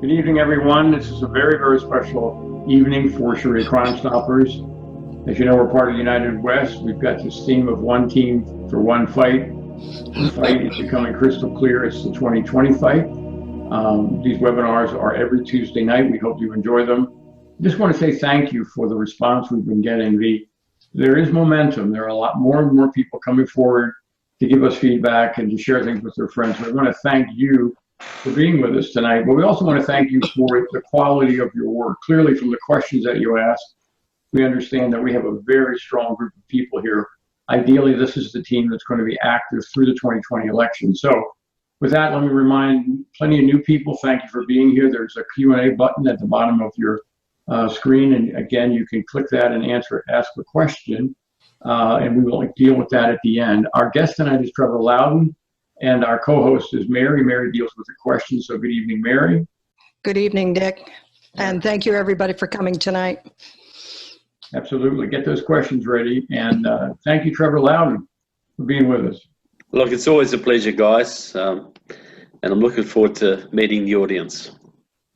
Good evening, everyone. This is a very, very special evening for Sharia Crime Stoppers. As you know, we're part of United West. We've got this theme of one team for one fight. The fight is becoming crystal clear. It's the 2020 fight. These webinars are every Tuesday night. We hope you enjoy them. I just want to say thank you for the response we've been getting. There is momentum. There are a lot more and more people coming forward to give us feedback and to share things with their friends. So I want to thank you for being with us tonight, but we also want to thank you for the quality of your work. Clearly, from the questions that you asked, we understand that we have a very strong group of people here. Ideally, this is the team that's going to be active through the 2020 election. So with that, let me remind plenty of new people, thank you for being here. There's a Q&A button at the bottom of your screen, and again, you can click that and ask a question, and we will deal with that at the end. Our guest tonight is Trevor Loudon, and our co-host is Mary. Mary deals with the questions, so good evening, Mary. Good evening, Dick, and thank you everybody for coming tonight. Absolutely, get those questions ready, and thank you, Trevor Loudon, for being with us. Look, it's always a pleasure, guys, and I'm looking forward to meeting the audience.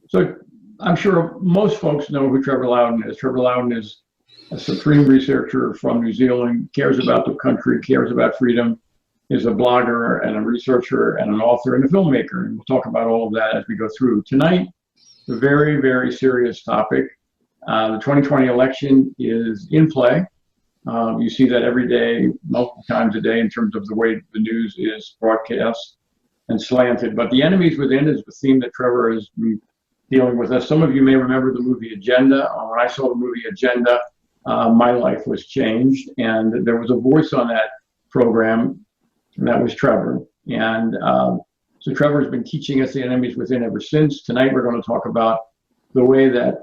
So I'm sure most folks know who Trevor Loudon is. Trevor Loudon is a supreme researcher from New Zealand, cares about the country, cares about freedom, is a blogger and a researcher and an author and a filmmaker. And we'll talk about all of that as we go through. Tonight, a very, very serious topic. The 2020 election is in play. You see that every day, multiple times a day, in terms of the way the news is broadcast and slanted. But the enemies within is the theme that Trevor has been dealing with us. Some of you may remember the movie Agenda. When I saw the movie Agenda, my life was changed. And there was a voice on that program, and that was Trevor. And so Trevor's been teaching us the enemies within ever since. Tonight, we're going to talk about the way that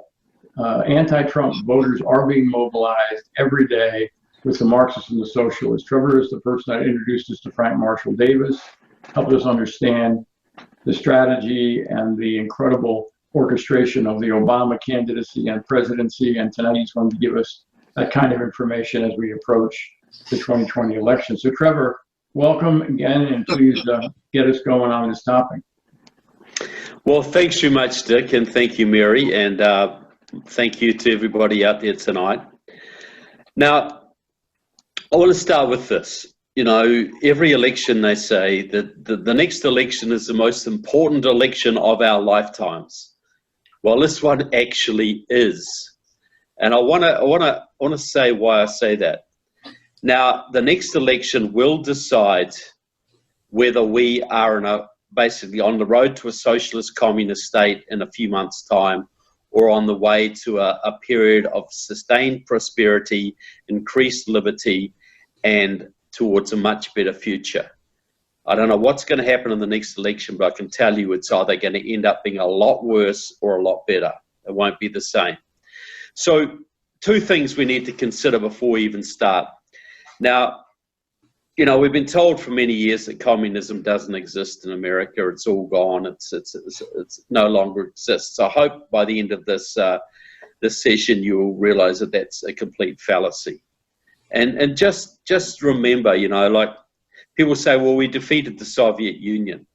anti-Trump voters are being mobilized every day with the Marxists and the Socialists. Trevor is the person that introduced us to Frank Marshall Davis, helped us understand the strategy and the incredible orchestration of the Obama candidacy and presidency. And tonight he's going to give us that kind of information as we approach the 2020 election. So Trevor, welcome again, and please get us going on this topic. Well, thanks very much, Dick, and thank you, Mary, and thank you to everybody out there tonight. Now, I want to start with this. You know, every election they say that the next election is the most important election of our lifetimes. Well, this one actually is, and I want to say why I say that. Now, the next election will decide whether we are basically on the road to a socialist communist state in a few months' time, or on the way to a period of sustained prosperity, increased liberty, and towards a much better future. I don't know what's going to happen in the next election, but I can tell you it's either going to end up being a lot worse or a lot better. It won't be the same. So, two things we need to consider before we even start. Now, you know, we've been told for many years that communism doesn't exist in America. It's all gone. It's no longer exists. I hope by the end of this session you'll realize that that's a complete fallacy. And just remember, you know, like people say, well, we defeated the Soviet Union.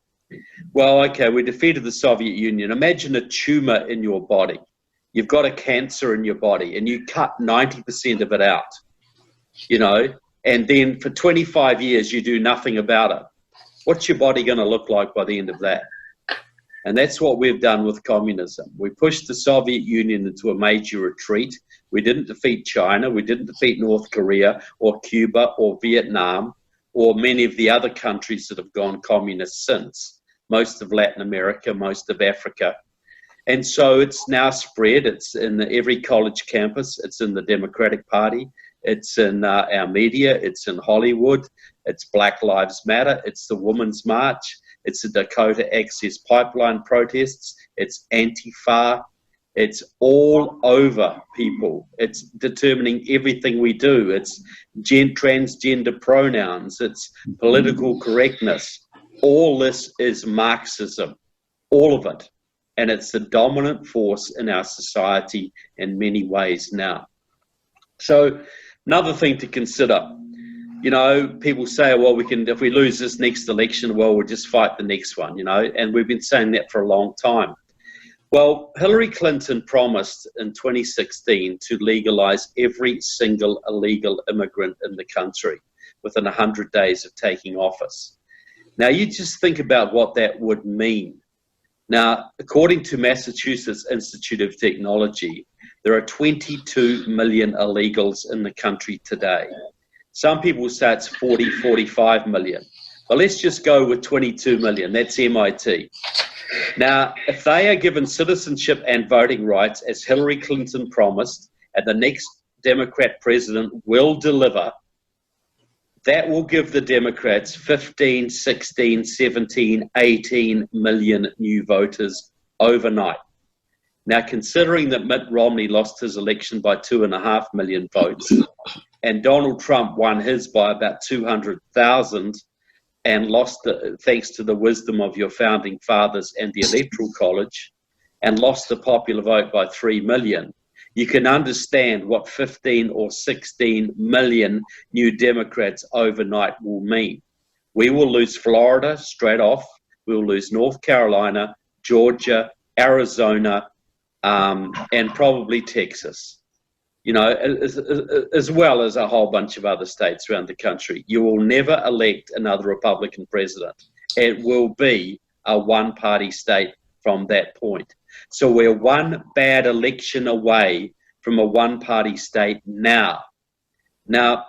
Well, okay, we defeated the Soviet Union. Imagine a tumor in your body. You've got a cancer in your body, and you cut 90% of it out, you know, and then for 25 years you do nothing about it. What's your body going to look like by the end of that? And that's what we've done with communism. We pushed the Soviet Union into a major retreat. We didn't defeat China. We didn't defeat North Korea or Cuba or Vietnam or many of the other countries that have gone communist since, most of Latin America, most of Africa. And so it's now spread. It's in every college campus. It's in the Democratic Party. It's in our media. It's in Hollywood. It's Black Lives Matter. It's the Women's March. It's the Dakota Access Pipeline protests. It's Antifa. It's all over, people. It's determining everything we do. It's transgender pronouns. It's political correctness. All this is Marxism, all of it. And it's the dominant force in our society in many ways now. So another thing to consider, you know, people say, well, if we lose this next election, well, we'll just fight the next one, you know, and we've been saying that for a long time. Well, Hillary Clinton promised in 2016 to legalize every single illegal immigrant in the country within 100 days of taking office. Now, you just think about what that would mean. Now, according to Massachusetts Institute of Technology, there are 22 million illegals in the country today. Some people say it's 40, 45 million. But let's just go with 22 million. That's MIT. Now, if they are given citizenship and voting rights, as Hillary Clinton promised, and the next Democrat president will deliver, that will give the Democrats 15, 16, 17, 18 million new voters overnight. Now, considering that Mitt Romney lost his election by 2.5 million votes, and Donald Trump won his by about 200,000, and lost thanks to the wisdom of your founding fathers and the Electoral College, and lost the popular vote by 3 million, you can understand what 15 or 16 million new Democrats overnight will mean. We will lose Florida straight off. We will lose North Carolina, Georgia, Arizona, and probably Texas. You know, as well as a whole bunch of other states around the country. You will never elect another Republican president. It will be a one-party state from that point. So we're one bad election away from a one-party state now. Now,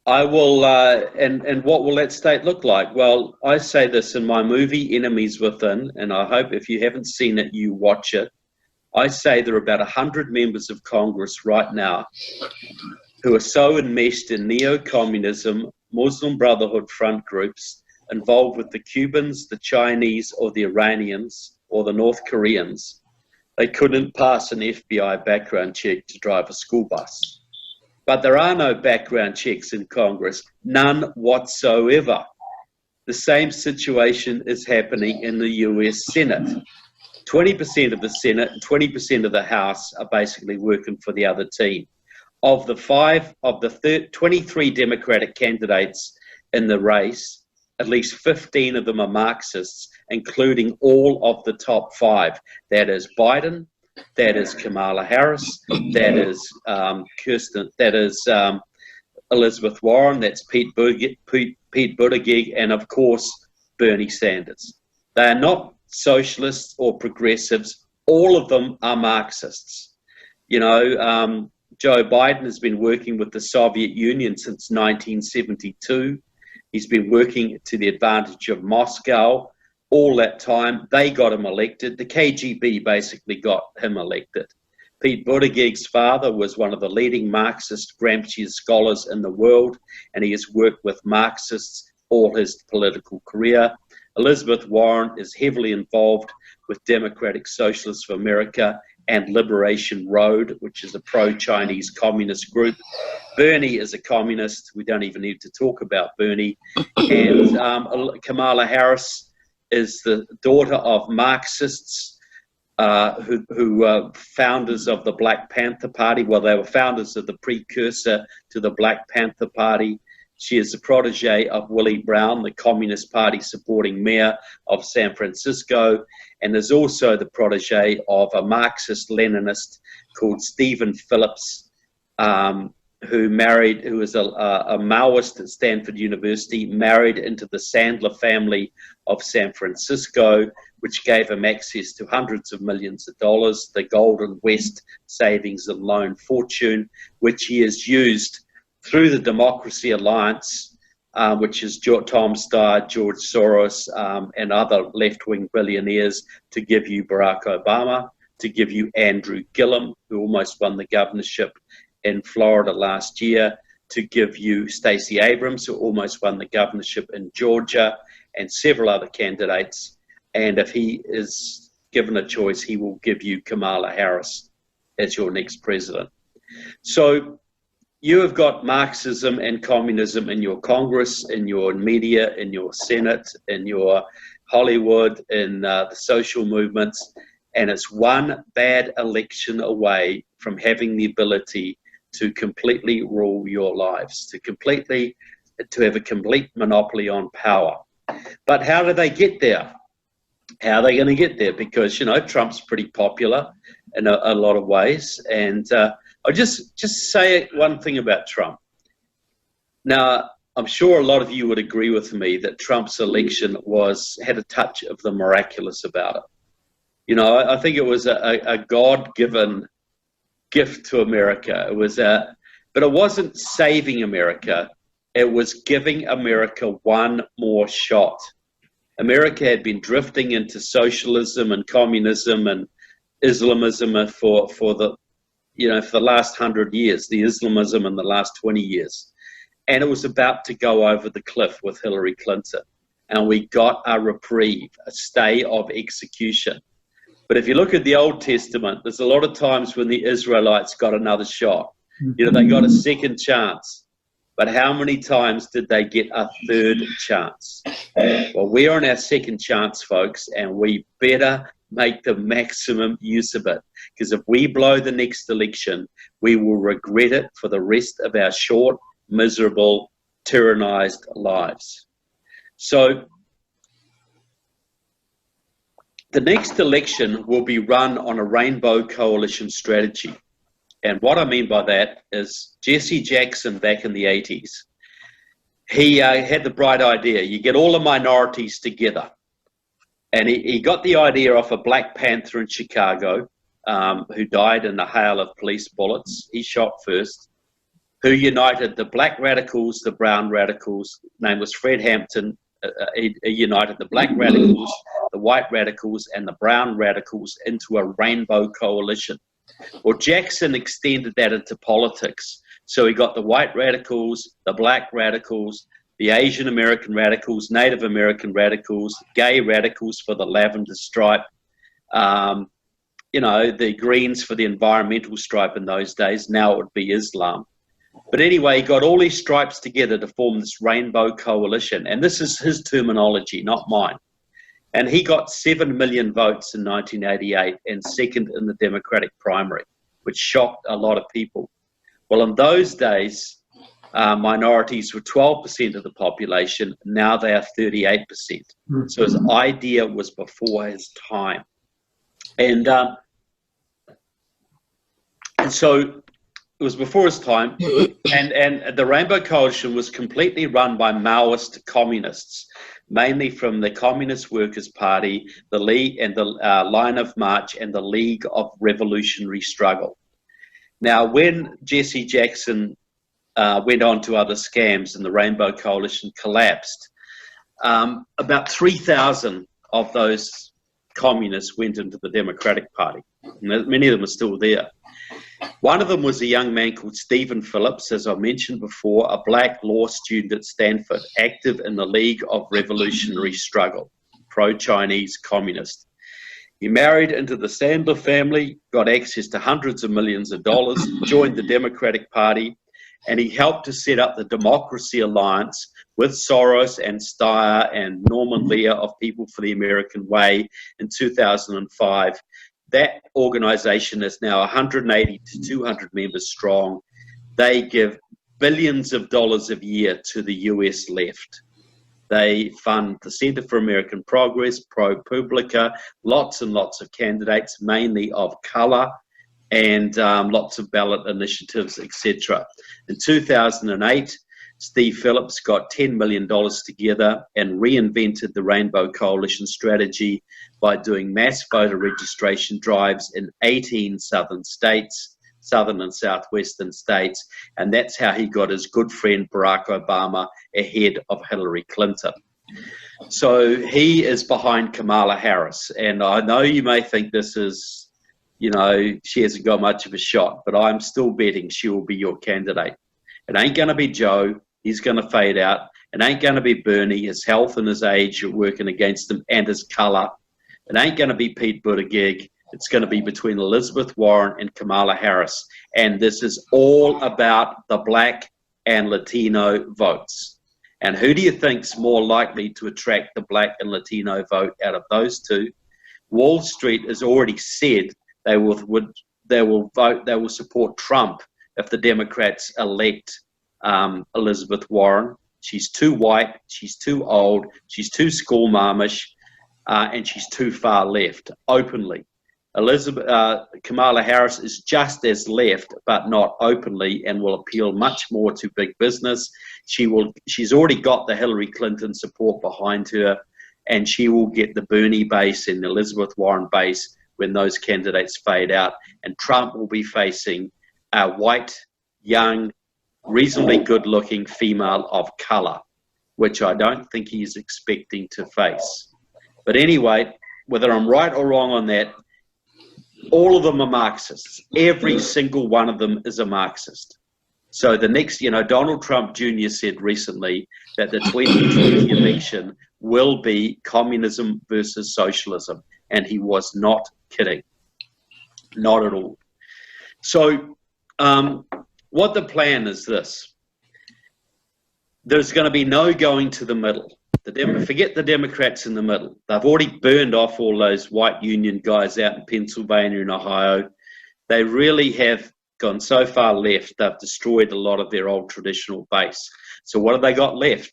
I will, and what will that state look like? Well, I say this in my movie, Enemies Within, and I hope if you haven't seen it, you watch it. I say there are about 100 members of Congress right now who are so enmeshed in neo-communism, Muslim Brotherhood front groups, involved with the Cubans, the Chinese, or the Iranians, or the North Koreans, they couldn't pass an FBI background check to drive a school bus. But there are no background checks in Congress, none whatsoever. The same situation is happening in the US Senate. 20% of the Senate and 20% of the House are basically working for the other team. Of the 23 Democratic candidates in the race, at least 15 of them are Marxists, including all of the top 5. That is Biden, that is Kamala Harris, that is Elizabeth Warren, that's Pete Buttigieg, and of course Bernie Sanders. They are not socialists or progressives. All of them are Marxists. You know, Joe Biden has been working with the Soviet Union since 1972. He's been working to the advantage of Moscow all that time. They got him elected. The KGB basically got him elected. Pete Buttigieg's father was one of the leading Marxist Gramsci scholars in the world, and he has worked with Marxists all his political career. Elizabeth Warren is heavily involved with Democratic Socialists of America and Liberation Road, which is a pro-Chinese communist group. Bernie is a communist. We don't even need to talk about Bernie. And Kamala Harris is the daughter of Marxists who were founders of the Black Panther Party. Well, they were founders of the precursor to the Black Panther Party. She is the protege of Willie Brown, the Communist Party supporting mayor of San Francisco, and is also the protege of a Marxist-Leninist called Stephen Phillips, who is a Maoist at Stanford University, married into the Sandler family of San Francisco, which gave him access to hundreds of millions of dollars, the Golden West savings and loan fortune, which he has used through the Democracy Alliance, which is Tom Steyer, George Soros, and other left-wing billionaires, to give you Barack Obama, to give you Andrew Gillum, who almost won the governorship in Florida last year, to give you Stacey Abrams, who almost won the governorship in Georgia, and several other candidates. And if he is given a choice, he will give you Kamala Harris as your next president. So you have got Marxism and communism in your Congress, in your media, in your Senate, in your Hollywood, in the social movements, and it's one bad election away from having the ability to completely rule your lives, to have a complete monopoly on power. But how do they get there? how are they going to get there? Because, you know, Trump's pretty popular in a lot of ways. And I'll just say one thing about Trump. Now, I'm sure a lot of you would agree with me that Trump's election had a touch of the miraculous about it. You know, I think it was a God-given gift to America. But it wasn't saving America. It was giving America one more shot. America had been drifting into socialism and communism and Islamism for the last 100 years, the Islamism in the last 20 years. And it was about to go over the cliff with Hillary Clinton. And we got a reprieve, a stay of execution. But if you look at the Old Testament, there's a lot of times when the Israelites got another shot. You know, they got a second chance. But how many times did they get a third chance? Well, we're on our second chance, folks, and we better make the maximum use of it. Because if we blow the next election, we will regret it for the rest of our short, miserable, tyrannized lives. So the next election will be run on a rainbow coalition strategy. And what I mean by that is Jesse Jackson back in the 80s, he had the bright idea. You get all the minorities together. And he got the idea off a Black Panther in Chicago who died in a hail of police bullets. He shot first. Who united the black radicals, the brown radicals. His name was Fred Hampton. He united the black radicals, the white radicals, and the brown radicals into a rainbow coalition. Well, Jackson extended that into politics. So he got the white radicals, the black radicals, the Asian American radicals, Native American radicals, gay radicals for the lavender stripe, the Greens for the environmental stripe in those days. Now it would be Islam. But anyway, he got all these stripes together to form this rainbow coalition. And this is his terminology, not mine. And he got 7 million votes in 1988 and second in the Democratic primary, which shocked a lot of people. Well, in those days, minorities were 12% of the population. Now they are 38%. So his idea was before his time. And so it was before his time, and the Rainbow Coalition was completely run by Maoist communists, mainly from the Communist Workers' Party, the League and the Line of March, and the League of Revolutionary Struggle. Now, when Jesse Jackson went on to other scams and the Rainbow Coalition collapsed, about 3,000 of those communists went into the Democratic Party. Many of them are still there. One of them was a young man called Stephen Phillips, as I mentioned before, a black law student at Stanford, active in the League of Revolutionary Struggle, pro-Chinese communist. He married into the Sandler family, got access to hundreds of millions of dollars, joined the Democratic Party, and he helped to set up the Democracy Alliance with Soros and Steyer and Norman Lear of People for the American Way in 2005. That organization is now 180 to 200 members strong. They give billions of dollars a year to the US left. They fund the Center for American Progress, ProPublica, lots and lots of candidates, mainly of color, and lots of ballot initiatives, etc. In 2008, Steve Phillips got $10 million together and reinvented the Rainbow Coalition strategy by doing mass voter registration drives in 18 southern and southwestern states. And that's how he got his good friend Barack Obama ahead of Hillary Clinton. So he is behind Kamala Harris. And I know you may think this is, she hasn't got much of a shot, but I'm still betting she will be your candidate. It ain't going to be Joe. He's going to fade out. It ain't going to be Bernie. His health and his age are working against him, and his color. It ain't going to be Pete Buttigieg. It's going to be between Elizabeth Warren and Kamala Harris. And this is all about the black and Latino votes. And who do you think's more likely to attract the black and Latino vote out of those two? Wall Street has already said they will support Trump if the Democrats elect Elizabeth Warren. She's too white, she's too old, she's too schoolmarmish. and she's too far left, openly. Kamala Harris is just as left, but not openly, and will appeal much more to big business. She's already got the Hillary Clinton support behind her, and she will get the Bernie base and the Elizabeth Warren base when those candidates fade out. And Trump will be facing a white, young, reasonably good-looking female of color, which I don't think he's expecting to face. But anyway, whether I'm right or wrong on that, all of them are Marxists. Every single one of them is a Marxist. So the next, Donald Trump Jr. said recently that the 2020 election will be communism versus socialism. And he was not kidding. Not at all. So what the plan is this. There's going to be no going to the middle. Forget the Democrats in the middle. They've already burned off all those white union guys out in Pennsylvania and Ohio. They really have gone so far left, they've destroyed a lot of their old traditional base. So what have they got left?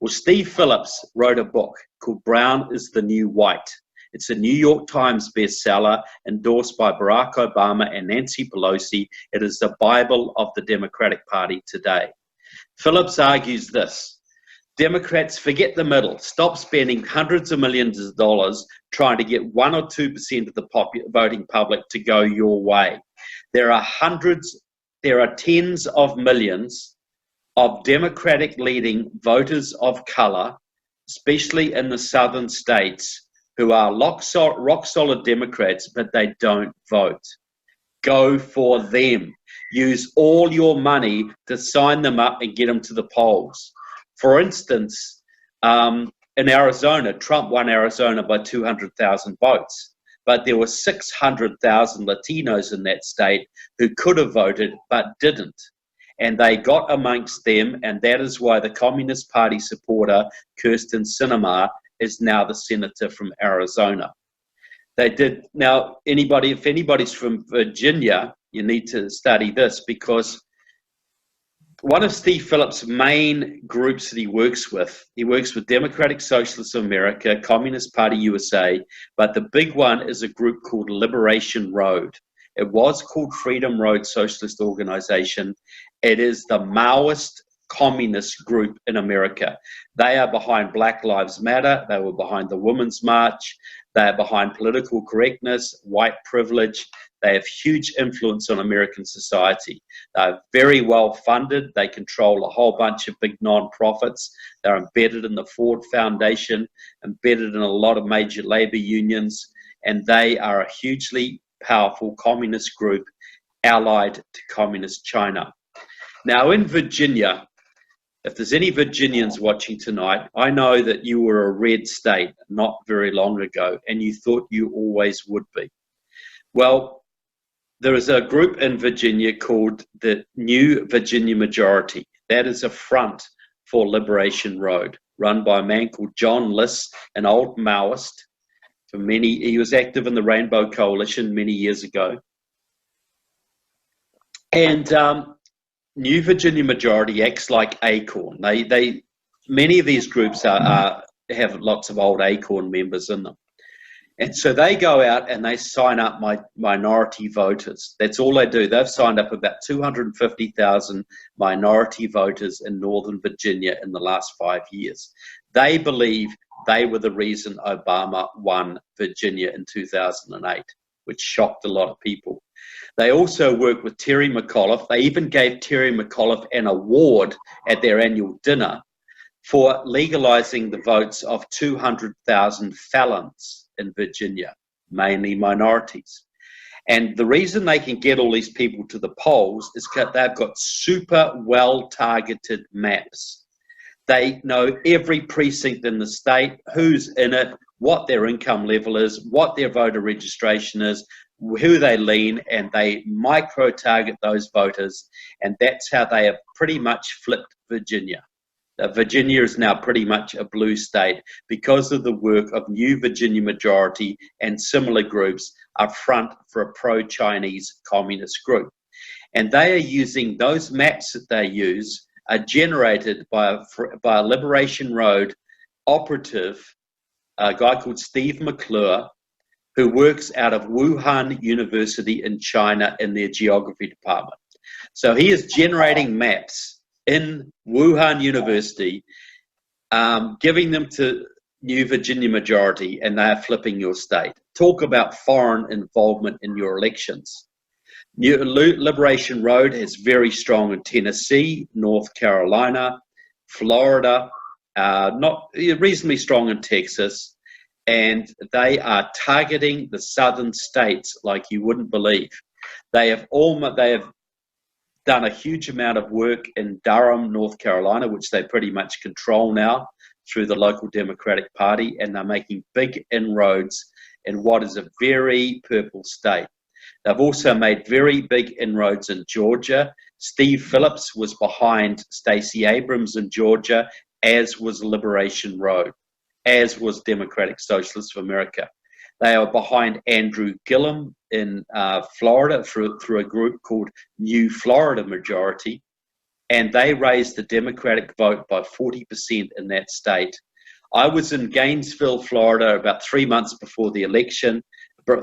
Well, Steve Phillips wrote a book called Brown is the New White. It's a New York Times bestseller endorsed by Barack Obama and Nancy Pelosi. It is the Bible of the Democratic Party today. Phillips argues this. Democrats, forget the middle. Stop spending hundreds of millions of dollars trying to get 1 or 2% of the voting public to go your way. There are tens of millions of Democratic-leading voters of color, especially in the southern states, who are rock solid Democrats, but they don't vote. Go for them. Use all your money to sign them up and get them to the polls. For instance, in Arizona, Trump won Arizona by 200,000 votes, but there were 600,000 Latinos in that state who could have voted but didn't. And they got amongst them, and that is why the Communist Party supporter, Kyrsten Sinema, is now the senator from Arizona. They did. Now, if anybody's from Virginia, you need to study this, because one of Steve Phillips' main groups that he works with Democratic Socialists of America, Communist Party USA, but the big one is a group called Liberation Road. It was called Freedom Road Socialist Organization. It is the Maoist communist group in America. They are behind Black Lives Matter. They were behind the Women's March. They are behind political correctness, white privilege. They have huge influence on American society. They're very well funded. They control a whole bunch of big non-profits. They're embedded in the Ford Foundation, embedded in a lot of major labor unions, and they are a hugely powerful communist group allied to communist China. Now in Virginia, if there's any Virginians watching tonight, I know that you were a red state not very long ago, and you thought you always would be. Well, there is a group in Virginia called the New Virginia Majority. That is a front for Liberation Road, run by a man called John List, an old Maoist. He was active in the Rainbow Coalition many years ago. And New Virginia Majority acts like Acorn. Many of these groups have lots of old Acorn members in them. And so they go out and they sign up minority voters. That's all they do. They've signed up about 250,000 minority voters in Northern Virginia in the last 5 years. They believe they were the reason Obama won Virginia in 2008, which shocked a lot of people. They also work with Terry McAuliffe. They even gave Terry McAuliffe an award at their annual dinner for legalizing the votes of 200,000 felons in Virginia, mainly minorities. And the reason they can get all these people to the polls is because they've got super well-targeted maps. They know every precinct in the state, who's in it, what their income level is, what their voter registration is, who they lean, and they micro-target those voters. And that's how they have pretty much flipped Virginia. Virginia is now pretty much a blue state because of the work of New Virginia Majority and similar groups up front for a pro-Chinese communist group. And they are using those maps that they use are generated by a Liberation Road operative a guy called Steve McClure, who works out of Wuhan University in China in their geography department. So he is generating maps in Wuhan University, giving them to New Virginia majority, and they are flipping your state. Talk about foreign involvement in your elections. New Liberation Road is very strong in Tennessee, North Carolina, Florida, not reasonably strong in Texas, and they are targeting the southern states like you wouldn't believe. They have done a huge amount of work in Durham, North Carolina, which they pretty much control now through the local Democratic Party, and they're making big inroads in what is a very purple state. They've also made very big inroads in Georgia. Steve Phillips was behind Stacey Abrams in Georgia, as was Liberation Road, as was Democratic Socialists of America. They are behind Andrew Gillum in Florida through a group called New Florida Majority, and they raised the Democratic vote by 40% in that state. I was in Gainesville, Florida, about 3 months before the election,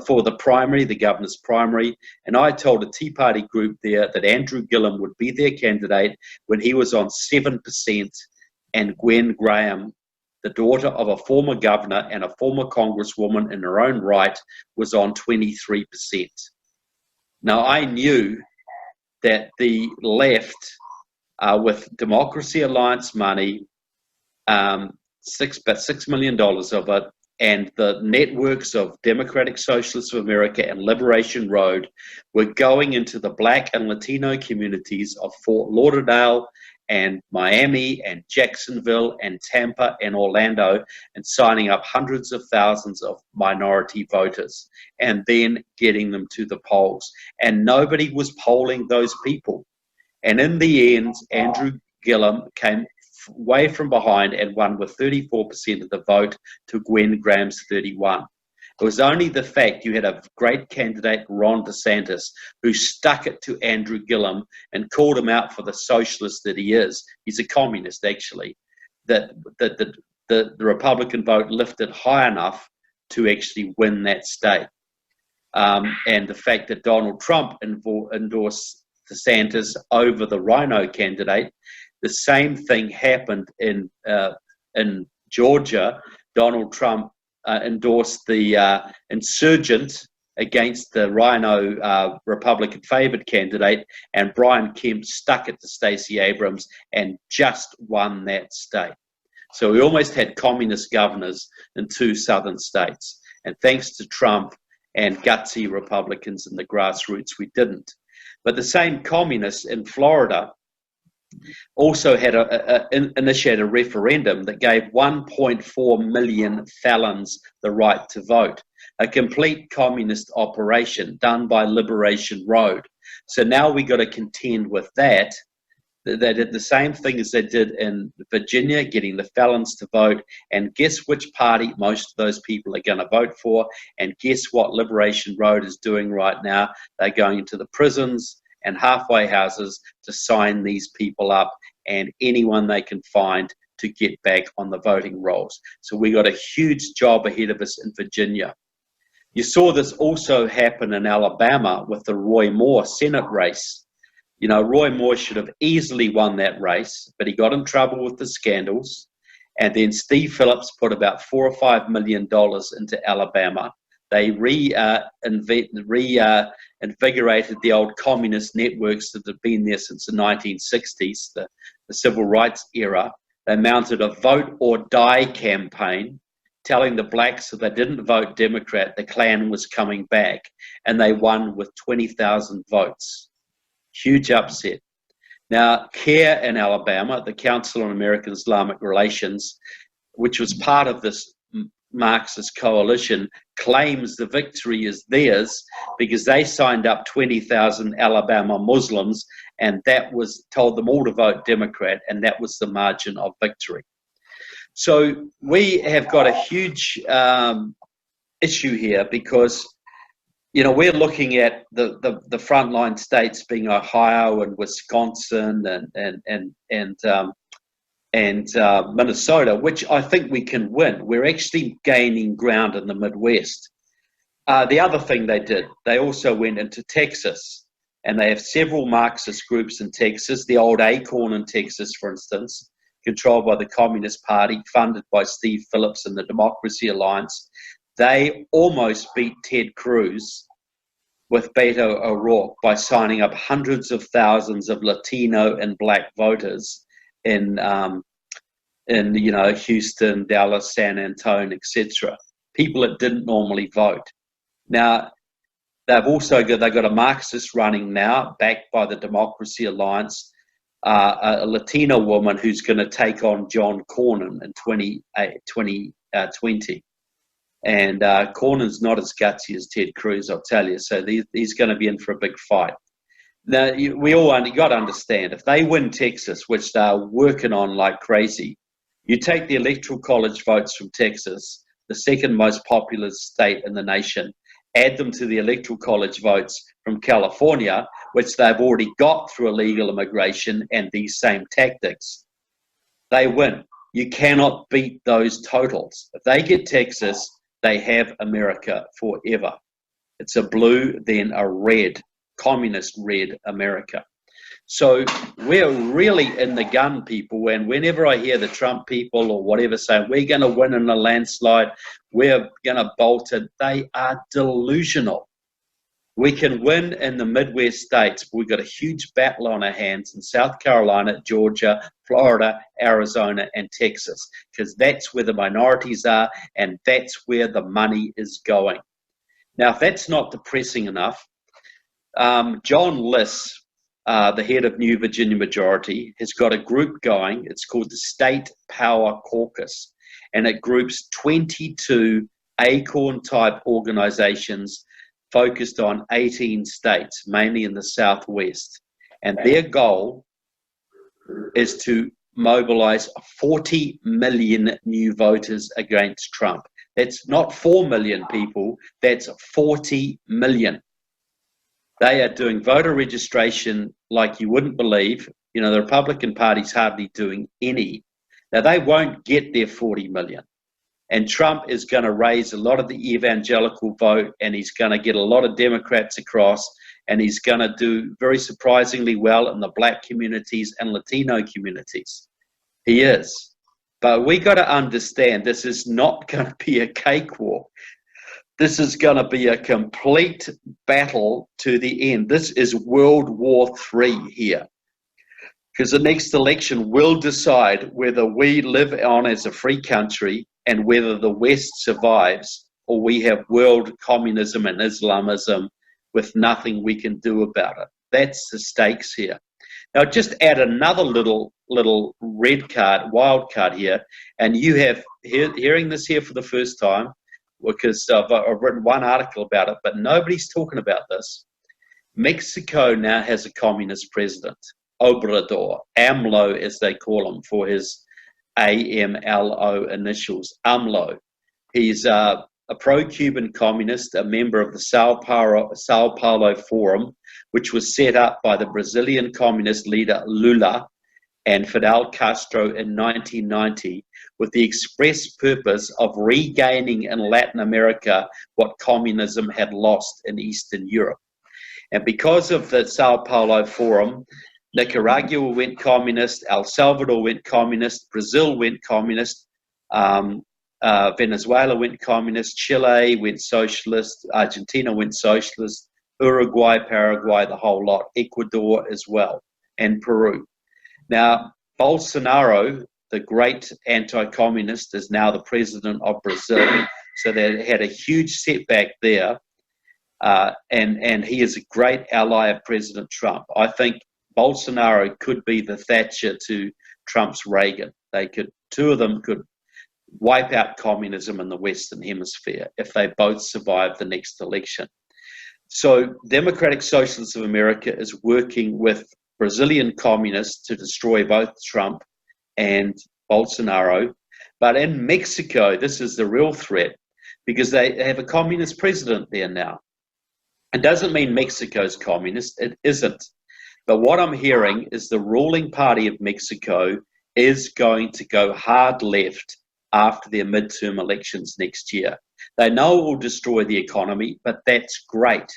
for the primary, the governor's primary, and I told a Tea Party group there that Andrew Gillum would be their candidate when he was on 7%, and Gwen Graham, the daughter of a former governor and a former congresswoman in her own right, was on 23%. Now, I knew that the left, with Democracy Alliance money, $6 million of it, and the networks of Democratic Socialists of America and Liberation Road were going into the Black and Latino communities of Fort Lauderdale and Miami and Jacksonville and Tampa and Orlando and signing up hundreds of thousands of minority voters and then getting them to the polls. And nobody was polling those people. And in the end, Andrew Gillum came way from behind and won with 34% of the vote to Gwen Graham's 31%. It was only the fact you had a great candidate, Ron DeSantis, who stuck it to Andrew Gillum and called him out for the socialist that he is. He's a communist, actually, that the Republican vote lifted high enough to actually win that state. And the fact that Donald Trump endorsed DeSantis over the Rhino candidate. The same thing happened in Georgia. Donald Trump endorsed the insurgent against the Rhino Republican favored candidate, and Brian Kemp stuck it to Stacey Abrams and just won that state. So we almost had communist governors in 2 southern states. And thanks to Trump and gutsy Republicans in the grassroots, we didn't. But the same communists in Florida also had initiated a referendum that gave 1.4 million felons the right to vote, a complete communist operation done by Liberation Road. So now we got to contend with that. They did the same thing as they did in Virginia, getting the felons to vote. And guess which party most of those people are going to vote for? And guess what Liberation Road is doing right now? They're going into the prisons and halfway houses to sign these people up and anyone they can find to get back on the voting rolls. So we got a huge job ahead of us in Virginia. You saw this also happen in Alabama with the Roy Moore Senate race. You know, Roy Moore should have easily won that race, but he got in trouble with the scandals. And then Steve Phillips put about $4 or $5 million into Alabama. They invigorated the old communist networks that have been there since the 1960s, the civil rights era. They mounted a vote or die campaign, telling the blacks if they didn't vote Democrat, the Klan was coming back, and they won with 20,000 votes. Huge upset. Now, CARE in Alabama, the Council on American Islamic Relations, which was part of this Marxist coalition, claims the victory is theirs because they signed up 20,000 Alabama Muslims, and that was told them all to vote Democrat, and that was the margin of victory. So we have got a huge issue here because, you know, we're looking at the frontline states being Ohio and Wisconsin and and Minnesota, which I think we can win. We're actually gaining ground in the Midwest. The other thing they did, they also went into Texas, and they have several Marxist groups in Texas. The old Acorn in Texas, for instance, controlled by the Communist Party, funded by Steve Phillips and the Democracy Alliance. They almost beat Ted Cruz with Beto O'Rourke by signing up hundreds of thousands of Latino and Black voters in Houston, Dallas, San Antonio, etc. People that didn't normally vote. Now, they've got a Marxist running now, backed by the Democracy Alliance, a Latina woman who's going to take on John Cornyn in 2020. And Cornyn's not as gutsy as Ted Cruz, I'll tell you. So he's going to be in for a big fight. Now, we all got to understand, if they win Texas, which they're working on like crazy, you take the Electoral College votes from Texas, the second most populous state in the nation, add them to the Electoral College votes from California, which they've already got through illegal immigration and these same tactics, they win. You cannot beat those totals. If they get Texas, they have America forever. It's a blue, then a red, communist red America. So we're really in the gun, people, and whenever I hear the Trump people or whatever say, we're going to win in a landslide, we're going to bolt it, they are delusional. We can win in the Midwest states, but we've got a huge battle on our hands in South Carolina, Georgia, Florida, Arizona, and Texas, because that's where the minorities are, and that's where the money is going. Now, if that's not depressing enough, John Liss, the head of New Virginia Majority, has got a group going. It's called the State Power Caucus, and it groups 22 Acorn-type organizations focused on 18 states, mainly in the Southwest. And their goal is to mobilize 40 million new voters against Trump. That's not 4 million people, that's 40 million. They are doing voter registration like you wouldn't believe. You know, the Republican Party's hardly doing any. Now, they won't get their 40 million. And Trump is going to raise a lot of the evangelical vote, and he's going to get a lot of Democrats across, and he's going to do very surprisingly well in the Black communities and Latino communities. He is. But we got to understand this is not going to be a cakewalk. This is going to be a complete battle to the end. This is World War III here. Because the next election will decide whether we live on as a free country and whether the West survives, or we have world communism and Islamism with nothing we can do about it. That's the stakes here. Now, just add another little red card, wild card here, and you have hearing this here for the first time, because I've written one article about it, but nobody's talking about this. Mexico now has a communist president, Obrador, AMLO as they call him for his AMLO initials, AMLO. He's a pro-Cuban communist, a member of the Sao Paulo Forum, which was set up by the Brazilian communist leader Lula and Fidel Castro in 1990 with the express purpose of regaining in Latin America what communism had lost in Eastern Europe. And because of the Sao Paulo Forum, Nicaragua went communist, El Salvador went communist, Brazil went communist, Venezuela went communist, Chile went socialist, Argentina went socialist, Uruguay, Paraguay, the whole lot, Ecuador as well, and Peru. Now, Bolsonaro, the great anti-communist, is now the president of Brazil, so they had a huge setback there, and he is a great ally of President Trump. I think Bolsonaro could be the Thatcher to Trump's Reagan. Two of them could wipe out communism in the Western Hemisphere if they both survive the next election. So Democratic Socialists of America is working with Brazilian communists to destroy both Trump and Bolsonaro. But in Mexico, this is the real threat because they have a communist president there now. It doesn't mean Mexico's communist. It isn't. But what I'm hearing is the ruling party of Mexico is going to go hard left after their midterm elections next year. They know it will destroy the economy, but that's great.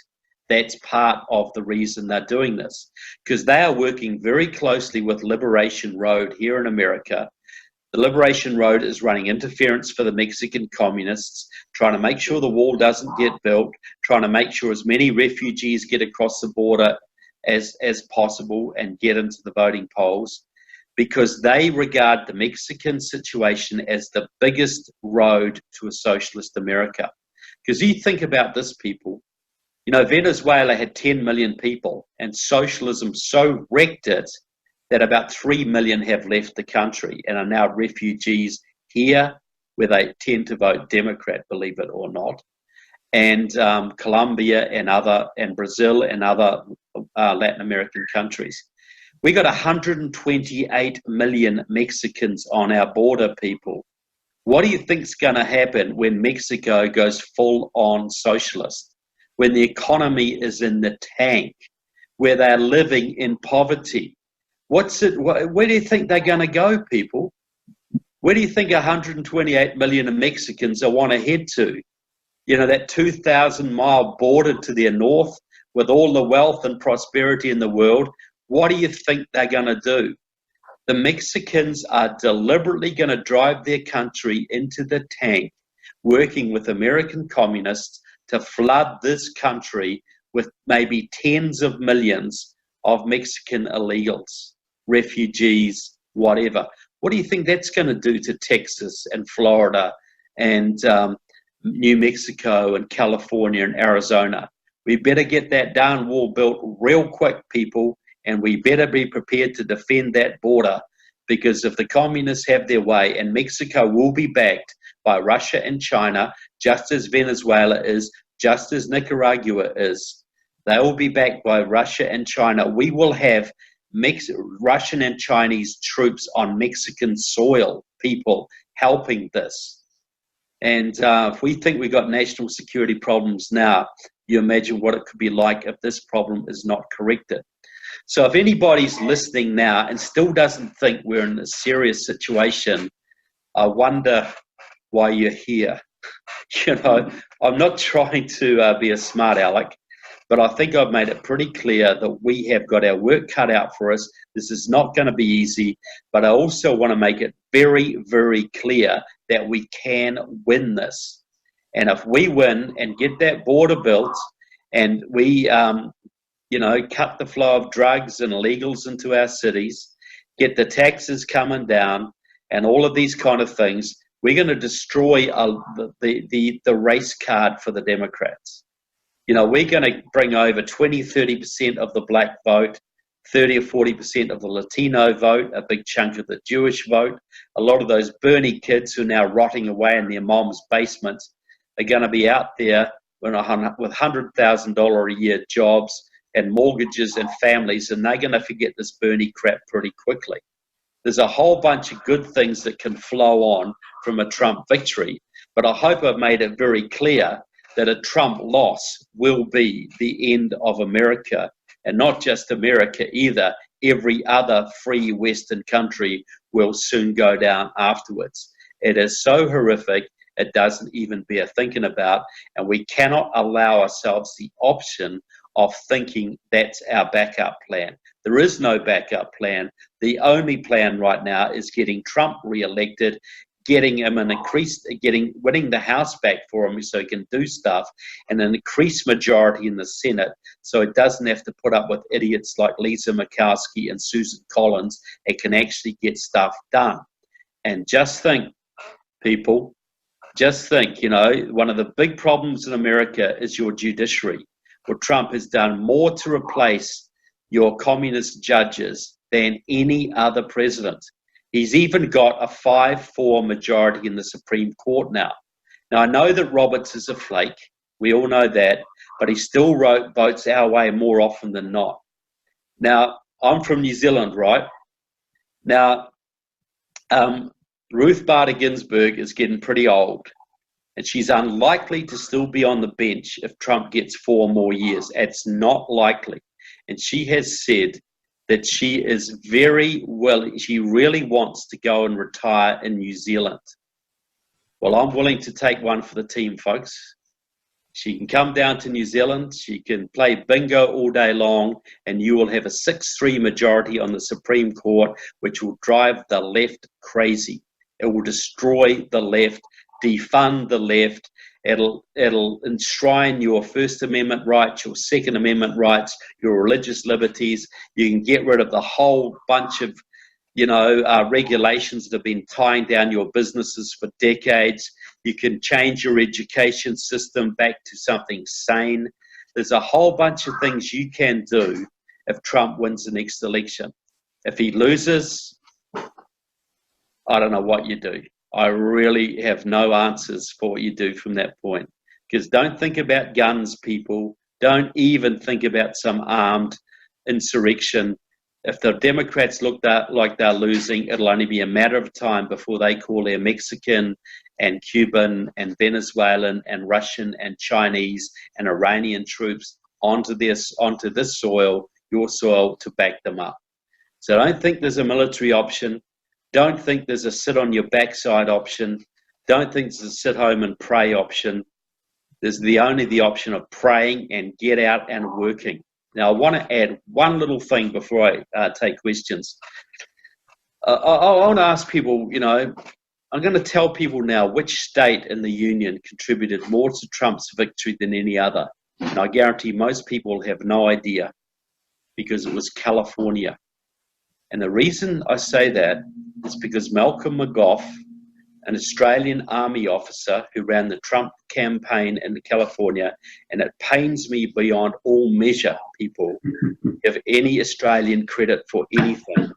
That's part of the reason they're doing this, because they are working very closely with Liberation Road here in America. The Liberation Road is running interference for the Mexican communists, trying to make sure the wall doesn't get built, trying to make sure as many refugees get across the border as possible and get into the voting polls, because they regard the Mexican situation as the biggest road to a socialist America. Because you think about this, people, you know, Venezuela had 10 million people, and socialism so wrecked it that about 3 million have left the country and are now refugees here, where they tend to vote Democrat, believe it or not, and Colombia and Brazil and other Latin American countries. We got 128 million Mexicans on our border, people. What do you think's going to happen when Mexico goes full on socialist, when the economy is in the tank, where they're living in poverty? Where do you think they're going to go, people? Where do you think 128 million of Mexicans want to head to? You know, that 2,000-mile border to their north with all the wealth and prosperity in the world. What do you think they're going to do? The Mexicans are deliberately going to drive their country into the tank, working with American communists to flood this country with maybe tens of millions of Mexican illegals, refugees, whatever. What do you think that's going to do to Texas and Florida and New Mexico and California and Arizona? We better get that darn wall built real quick, people, and we better be prepared to defend that border, because if the communists have their way, and Mexico will be backed by Russia and China, just as Venezuela is, just as Nicaragua is, they will be backed by Russia and China. We will have Russian and Chinese troops on Mexican soil, people, helping this. And if we think we've got national security problems now, you imagine what it could be like if this problem is not corrected. So if anybody's listening now and still doesn't think we're in a serious situation, I wonder why you're here. You know, I'm not trying to be a smart aleck, but I think I've made it pretty clear that we have got our work cut out for us. This is not going to be easy, but I also want to make it very, very clear that we can win this. And if we win and get that border built, and we, cut the flow of drugs and illegals into our cities, get the taxes coming down, and all of these kind of things, we're going to destroy the race card for the Democrats. You know, we're going to bring over 20-30% of the black vote, 30 or 40% of the Latino vote, a big chunk of the Jewish vote. A lot of those Bernie kids who are now rotting away in their mom's basements are going to be out there with $100,000 a year jobs and mortgages and families, and they're going to forget this Bernie crap pretty quickly. There's a whole bunch of good things that can flow on from a Trump victory, but I hope I've made it very clear that a Trump loss will be the end of America, and not just America either. Every other free Western country will soon go down afterwards. It is so horrific, it doesn't even bear thinking about, and we cannot allow ourselves the option of thinking that's our backup plan. There is no backup plan. The only plan right now is getting Trump re-elected, getting him winning the House back for him so he can do stuff, and an increased majority in the Senate so it doesn't have to put up with idiots like Lisa Murkowski and Susan Collins. It can actually get stuff done. And just think, people, just think, one of the big problems in America is your judiciary. Well, Trump has done more to replace your communist judges than any other president. He's even got a 5-4 majority in the Supreme Court now. Now, I know that Roberts is a flake. We all know that. But he still votes our way more often than not. Now, I'm from New Zealand, right? Now, Ruth Bader Ginsburg is getting pretty old. And she's unlikely to still be on the bench if Trump gets 4 more years. It's not likely. And she has said that she is very willing, she really wants to go and retire in New Zealand. Well, I'm willing to take one for the team, folks. She can come down to New Zealand, she can play bingo all day long, and you will have a 6-3 majority on the Supreme Court, which will drive the left crazy. It will destroy the left, defund the left. It'll enshrine your First Amendment rights, your Second Amendment rights, your religious liberties. You can get rid of the whole bunch of, regulations that have been tying down your businesses for decades. You can change your education system back to something sane. There's a whole bunch of things you can do if Trump wins the next election. If he loses, I don't know what you do. I really have no answers for what you do from that point. Because don't think about guns, people. Don't even think about some armed insurrection. If the Democrats look like they're losing, it'll only be a matter of time before they call their Mexican and Cuban and Venezuelan and Russian and Chinese and Iranian troops onto this soil, your soil, to back them up. So don't think there's a military option. Don't think there's a sit on your backside option. Don't think there's a sit home and pray option. There's only the option of praying and get out and working. Now, I want to add one little thing before I take questions. I want to ask people, I'm going to tell people now which state in the Union contributed more to Trump's victory than any other. And I guarantee most people have no idea, because it was California. And the reason I say that is because Malcolm McGough, an Australian army officer who ran the Trump campaign in California, and it pains me beyond all measure, people, give any Australian credit for anything.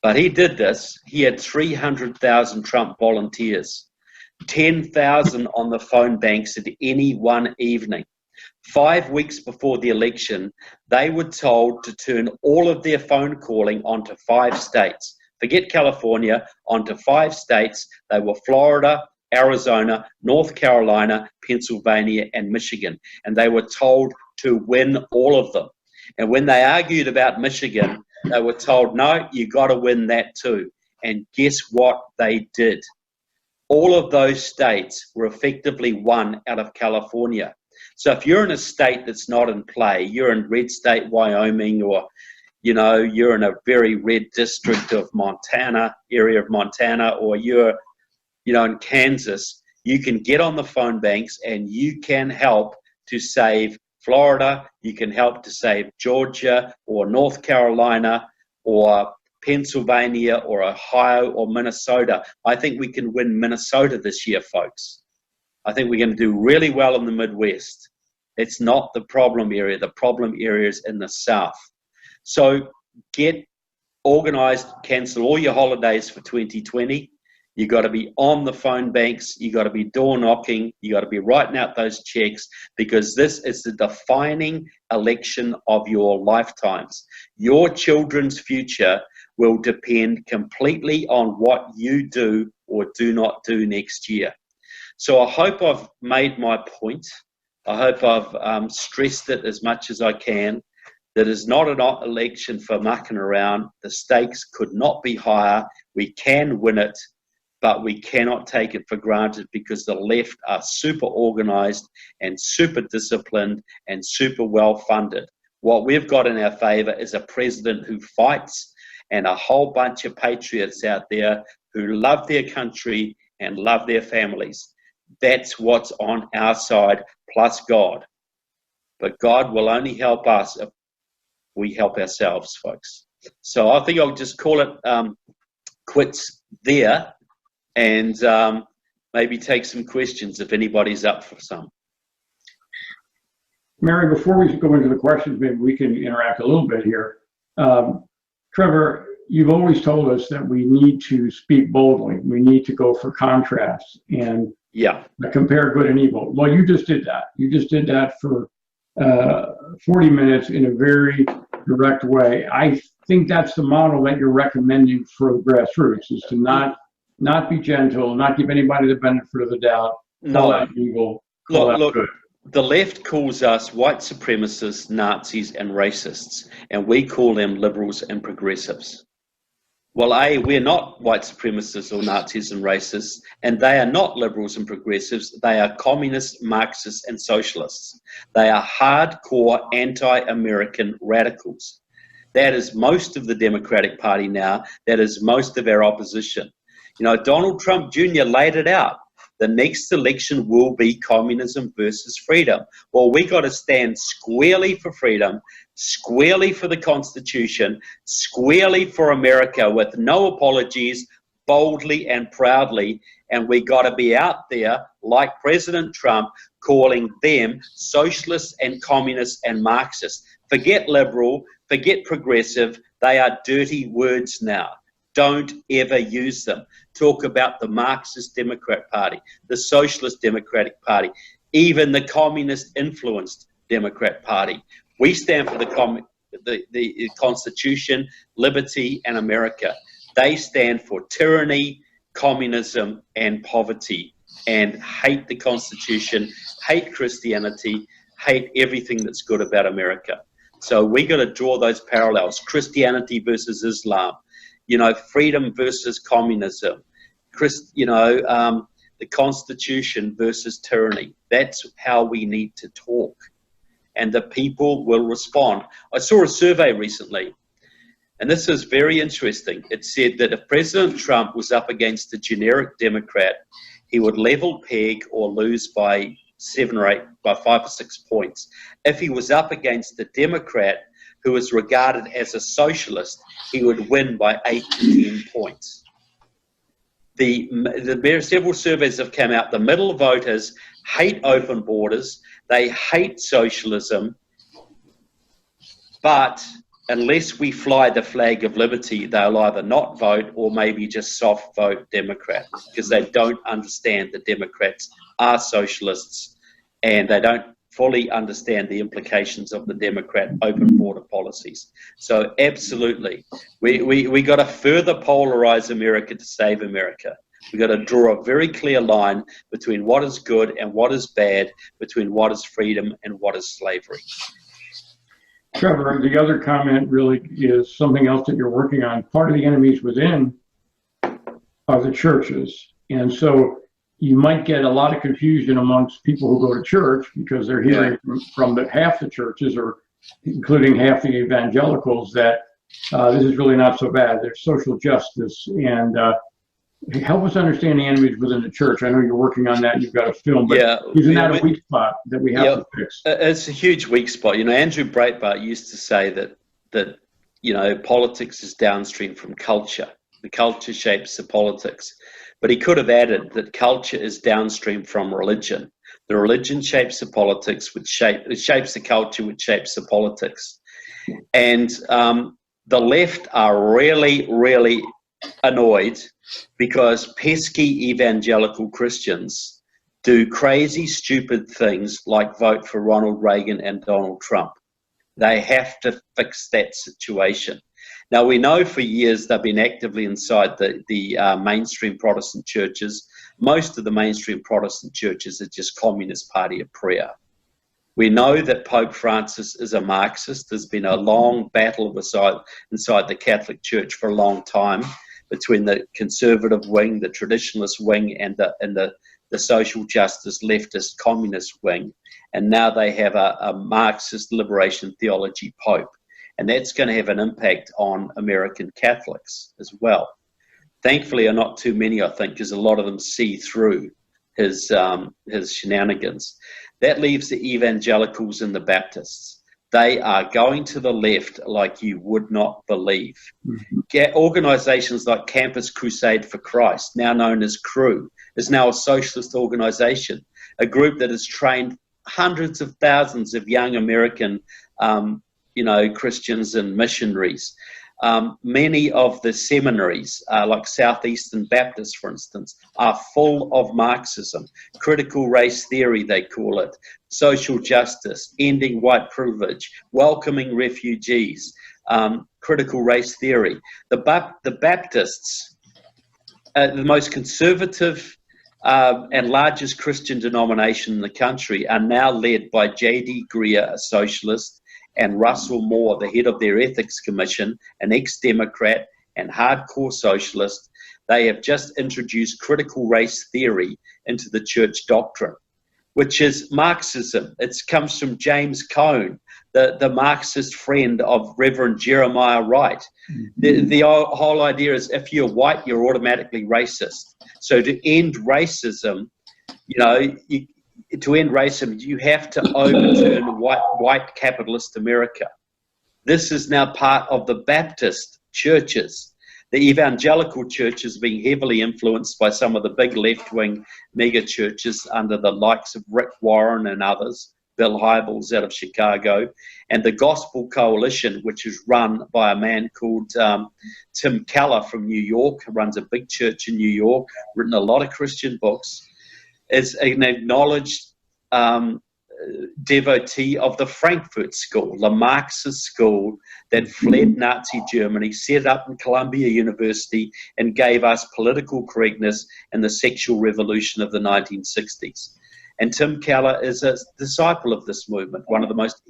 But he did this. He had 300,000 Trump volunteers, 10,000 on the phone banks at any one evening. 5 weeks before the election, they were told to turn all of their phone calling onto 5 states. Forget California, onto 5 states. They were Florida, Arizona, North Carolina, Pennsylvania, and Michigan. And they were told to win all of them. And when they argued about Michigan, they were told, no, you got to win that too. And guess what they did? All of those states were effectively won out of California. So if you're in a state that's not in play, you're in red state Wyoming, or you're in a very red district of area of Montana, or you're in Kansas, you can get on the phone banks and you can help to save Florida, you can help to save Georgia or North Carolina or Pennsylvania or Ohio or Minnesota. I think we can win Minnesota this year, folks. I think we're going to do really well in the Midwest. It's not the problem area. The problem area is in the South. So get organized, cancel all your holidays for 2020. You got to be on the phone banks. You got to be door knocking. You got to be writing out those checks, because this is the defining election of your lifetimes. Your children's future will depend completely on what you do or do not do next year. So I hope I've made my point. I hope I've stressed it as much as I can. That is not an election for mucking around. The stakes could not be higher. We can win it, but we cannot take it for granted, because the left are super organized and super disciplined and super well funded. What we've got in our favor is a president who fights, and a whole bunch of patriots out there who love their country and love their families. That's what's on our side, plus God. But God will only help us if we help ourselves, folks. So I think I'll just call it quits there, and maybe take some questions if anybody's up for some. Mary, before we go into the questions, maybe we can interact a little bit here. Trevor, you've always told us that we need to speak boldly. We need to go for contrasts and compare good and evil. Well, you just did that. You just did that for 40 minutes in a very direct way. I think that's the model that you're recommending for the grassroots, is to not be gentle, not give anybody the benefit of the doubt, call out evil, call out good. the left calls us white supremacists, Nazis, and racists, and we call them liberals and progressives. Well, A, we're not white supremacists or Nazis and racists, and they are not liberals and progressives. They are communists, Marxists, and socialists. They are hardcore anti-American radicals. That is most of the Democratic Party now. That is most of our opposition. You know, Donald Trump Jr. laid it out. The next election will be communism versus freedom. Well, we got to stand squarely for freedom, squarely for the Constitution, squarely for America with no apologies, boldly and proudly. And we got to be out there like President Trump, calling them socialists and communists and Marxists. Forget liberal, forget progressive. They are dirty words now. Don't ever use them. Talk about the Marxist Democrat Party, the Socialist Democratic Party, even the communist-influenced Democrat Party. We stand for the Constitution, liberty, and America. They stand for tyranny, communism, and poverty, and hate the Constitution, hate Christianity, hate everything that's good about America. So we got to draw those parallels: Christianity versus Islam. You know, freedom versus communism, the Constitution versus tyranny. That's how we need to talk, and the people will respond. I saw a survey recently, and this is very interesting. It said that if President Trump was up against a generic Democrat, he would level peg or lose by 7 or 8, by 5 or 6 points. If he was up against a Democrat who is regarded as a socialist, he would win by 8 to 10 points. Several surveys have come out. The middle voters hate open borders. They hate socialism. But unless we fly the flag of liberty, they'll either not vote or maybe just soft vote Democrat, because they don't understand that Democrats are socialists and they don't fully understand the implications of the Democrat open border policies. So absolutely, we got to further polarize America to save America. We got to draw a very clear line between what is good and what is bad, between what is freedom and what is slavery. Trevor, the other comment really is something else that you're working on. Part of the enemies within are the churches. And so you might get a lot of confusion amongst people who go to church because they're hearing from half the churches, or including half the evangelicals, that this is really not so bad. There's social justice, and help us understand the enemies within the church. I know you're working on that. You've got a film, but isn't that a weak spot that we have to fix? It's a huge weak spot. You know, Andrew Breitbart used to say that politics is downstream from culture. The culture shapes the politics. But he could have added that culture is downstream from religion. The religion shapes the politics, it shapes the culture, which shapes the politics. And the left are really, really annoyed because pesky evangelical Christians do crazy, stupid things like vote for Ronald Reagan and Donald Trump. They have to fix that situation. Now, we know for years they've been actively inside the mainstream Protestant churches. Most of the mainstream Protestant churches are just Communist Party of prayer. We know that Pope Francis is a Marxist. There's been a long battle inside the Catholic Church for a long time between the conservative wing, the traditionalist wing, and the social justice leftist communist wing. And now they have a Marxist liberation theology Pope. And that's going to have an impact on American Catholics as well. Thankfully, not too many, I think, because a lot of them see through his shenanigans. That leaves the evangelicals and the Baptists. They are going to the left like you would not believe. Mm-hmm. Organizations like Campus Crusade for Christ, now known as CREW, is now a socialist organization, a group that has trained hundreds of thousands of young American Christians and missionaries. Many of the seminaries, like Southeastern Baptist, for instance, are full of Marxism, critical race theory, they call it, social justice, ending white privilege, welcoming refugees, critical race theory. The Baptists, the most conservative and largest Christian denomination in the country are now led by J.D. Greer, a socialist, and Russell Moore, the head of their ethics commission, an ex-Democrat and hardcore socialist. They have just introduced critical race theory into the church doctrine, which is Marxism. It comes from James Cone, the Marxist friend of Reverend Jeremiah Wright. The whole idea is if you're white, you're automatically racist. So to end racism, you have to overturn white capitalist America. This is now part of the Baptist churches. The evangelical churches being heavily influenced by some of the big left-wing mega churches under the likes of Rick Warren and others, Bill Hybels out of Chicago, and the Gospel Coalition, which is run by a man called Tim Keller from New York, who runs a big church in New York, written a lot of Christian books, is an acknowledged devotee of the Frankfurt School, the Marxist school that fled Nazi Germany, set up in Columbia University, and gave us political correctness in the sexual revolution of the 1960s. And Tim Keller is a disciple of this movement, one of the most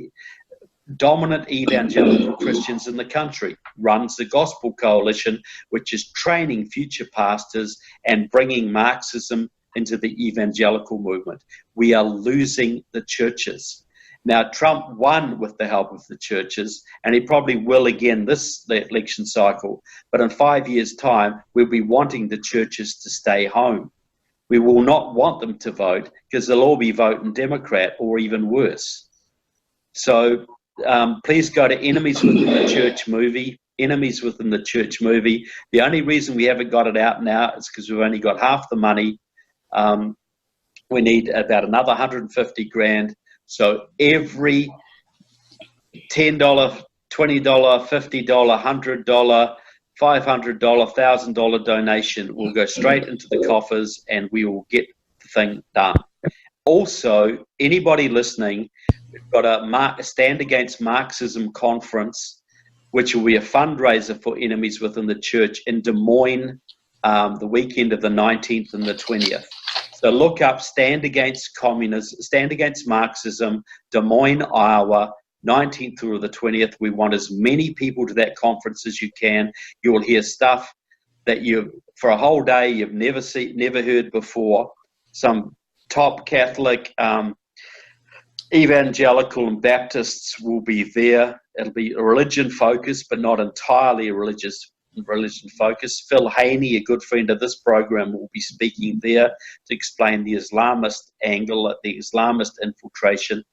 dominant evangelical Christians in the country, runs the Gospel Coalition, which is training future pastors and bringing Marxism into the evangelical movement. We are losing the churches. Now, Trump won with the help of the churches, and he probably will again this election cycle. But in 5 years' time, we'll be wanting the churches to stay home. We will not want them to vote because they'll all be voting Democrat or even worse. So please go to Enemies Within the Church movie. Enemies Within the Church movie. The only reason we haven't got it out now is because we've only got half the money. We need about another 150 grand. So every $10, $20, $50, $100, $500, $1,000 donation will go straight into the coffers, and we will get the thing done. Also, anybody listening, we've got a Stand Against Marxism conference, which will be a fundraiser for Enemies Within the Church in Des Moines, the weekend of the 19th and the 20th. So look up Stand Against Communism, Stand Against Marxism, Des Moines, Iowa, 19th through the 20th. We want as many people to that conference as you can. You will hear stuff that for a whole day you've never heard before. Some top Catholic, evangelical and Baptists will be there. It'll be a religion focused, but not entirely a religion focus. Phil Haney, a good friend of this program, will be speaking there to explain the Islamist angle, the Islamist infiltration.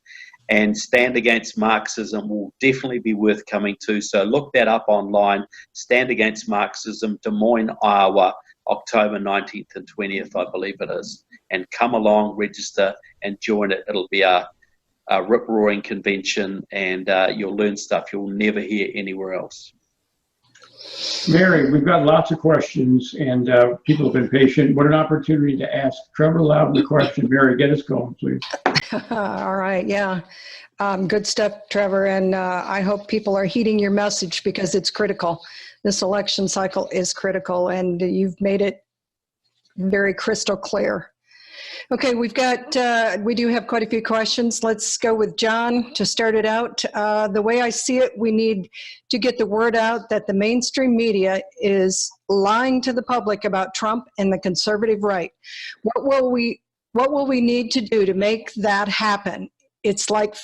And Stand Against Marxism will definitely be worth coming to. So look that up online. Stand Against Marxism, Des Moines, Iowa, October 19th and 20th, I believe it is. And come along, register, and join it. It'll be a rip-roaring convention, and you'll learn stuff you'll never hear anywhere else. Mary, we've got lots of questions, and people have been patient. What an opportunity to ask Trevor Loudon the question. Mary, get us going, please. All right, yeah. Good stuff, Trevor, and I hope people are heeding your message because it's critical. This election cycle is critical, and you've made it very crystal clear. Okay, we do have quite a few questions. Let's go with John to start it out. The way I see it, we need to get the word out that the mainstream media is lying to the public about Trump and the conservative right. What will we need to do to make that happen? It's like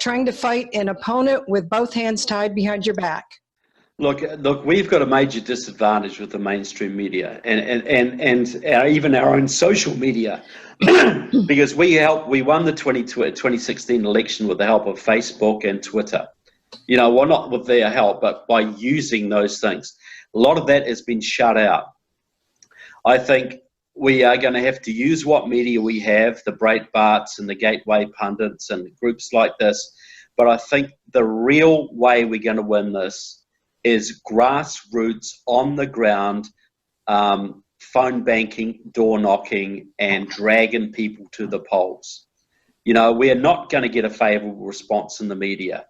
trying to fight an opponent with both hands tied behind your back. Look, we've got a major disadvantage with the mainstream media and even our own social media because we won the 2016 election with the help of Facebook and Twitter. Well, not with their help, but by using those things. A lot of that has been shut out. I think we are going to have to use what media we have, the Breitbarts and the Gateway pundits and groups like this. But I think the real way we're going to win this is grassroots, on the ground, phone banking, door knocking, and dragging people to the polls. We are not going to get a favourable response in the media.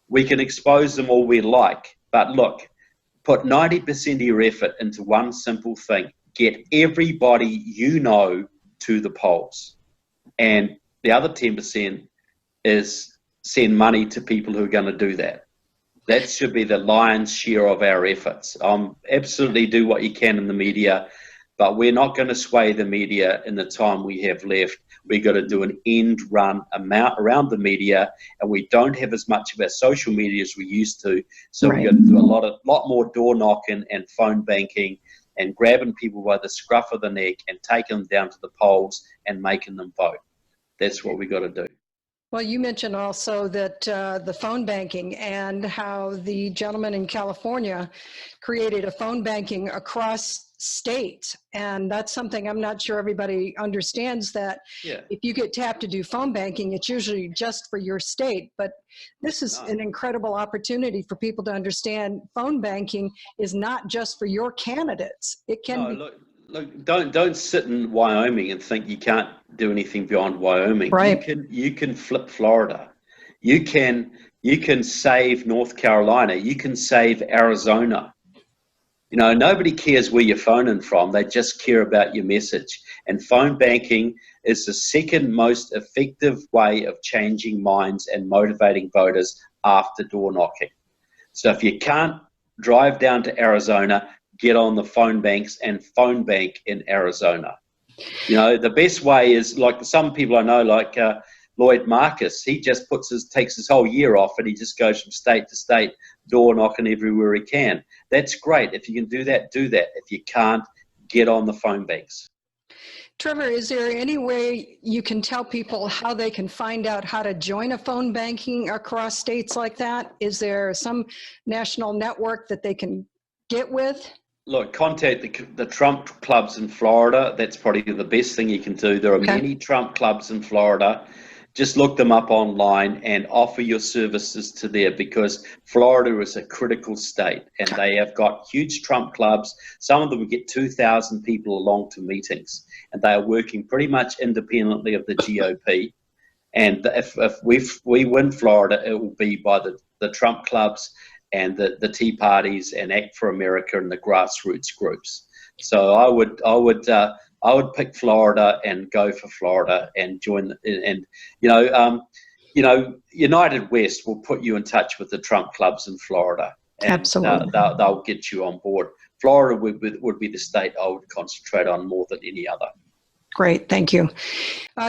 We can expose them all we like, but look, put 90% of your effort into one simple thing. get everybody you know to the polls. And the other 10% is send money to people who are going to do that. That should be the lion's share of our efforts. Absolutely do what you can in the media, but we're not going to sway the media in the time we have left. We've got to do an end run amount around the media, and we don't have as much of our social media as we used to. So Right. we've got to do a lot more door knocking and phone banking and grabbing people by the scruff of the neck and taking them down to the polls and making them vote. That's what we got to do. Well, you mentioned also that the phone banking and how the gentleman in California created a phone banking across states. And that's something I'm not sure everybody understands, that Yeah. if you get tapped to do phone banking, it's usually just for your state. But this is an incredible opportunity for people to understand phone banking is not just for your candidates. It can be. Look, don't sit in Wyoming and think you can't do anything beyond Wyoming. Right. You can flip Florida. You can save North Carolina. You can save Arizona. You know, nobody cares where you're phoning from. They just care about your message. And phone banking is the second most effective way of changing minds and motivating voters after door knocking. So if you can't drive down to Arizona, get on the phone banks and phone bank in Arizona. You know, the best way is, like some people I know, like Lloyd Marcus, he just takes his whole year off and he just goes from state to state, door knocking everywhere he can. That's great. If you can do that, do that. If you can't, get on the phone banks. Trevor, is there any way you can tell people how they can find out how to join a phone banking across states like that? Is there some national network that they can get with? Look, contact the Trump clubs in Florida. That's probably the best thing you can do. There are many Trump clubs in Florida. Just look them up online and offer your services to there, because Florida is a critical state and they have got huge Trump clubs. Some of them get 2,000 people along to meetings, and they are working pretty much independently of the GOP. And if we win Florida, it will be by the Trump clubs and the Tea Parties and Act for America and the grassroots groups. So I would pick Florida and go for Florida and join. United West will put you in touch with the Trump clubs in Florida. And, Absolutely. They'll get you on board. Florida would be the state I would concentrate on more than any other. Great, thank you.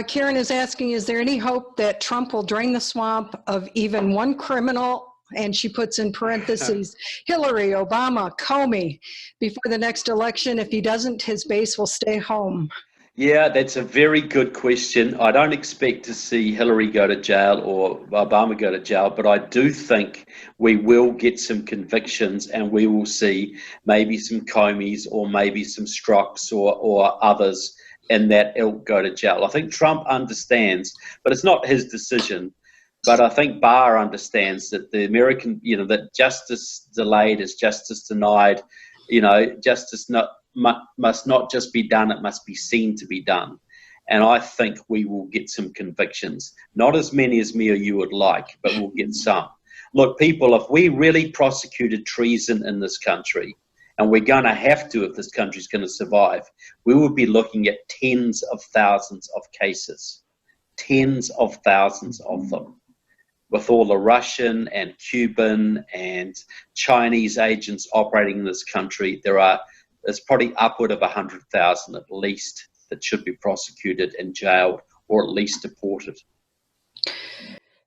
Karen is asking, is there any hope that Trump will drain the swamp of even one criminal, and she puts in parentheses, Hillary, Obama, Comey, before the next election? If he doesn't, his base will stay home. Yeah, that's a very good question. I don't expect to see Hillary go to jail or Obama go to jail, but I do think we will get some convictions, and we will see maybe some Comeys or maybe some Strocks or others in that ilk go to jail. I think Trump understands, but it's not his decision. But I think Barr understands that the American, that justice delayed is justice denied. Justice must not just be done, it must be seen to be done. And I think we will get some convictions. Not as many as me or you would like, but we'll get some. Look, people, if we really prosecuted treason in this country, and we're going to have to if this country's going to survive, we would be looking at tens of thousands of cases. Tens of thousands of them. With all the Russian and Cuban and Chinese agents operating in this country, there's probably upward of 100,000 at least that should be prosecuted and jailed, or at least deported.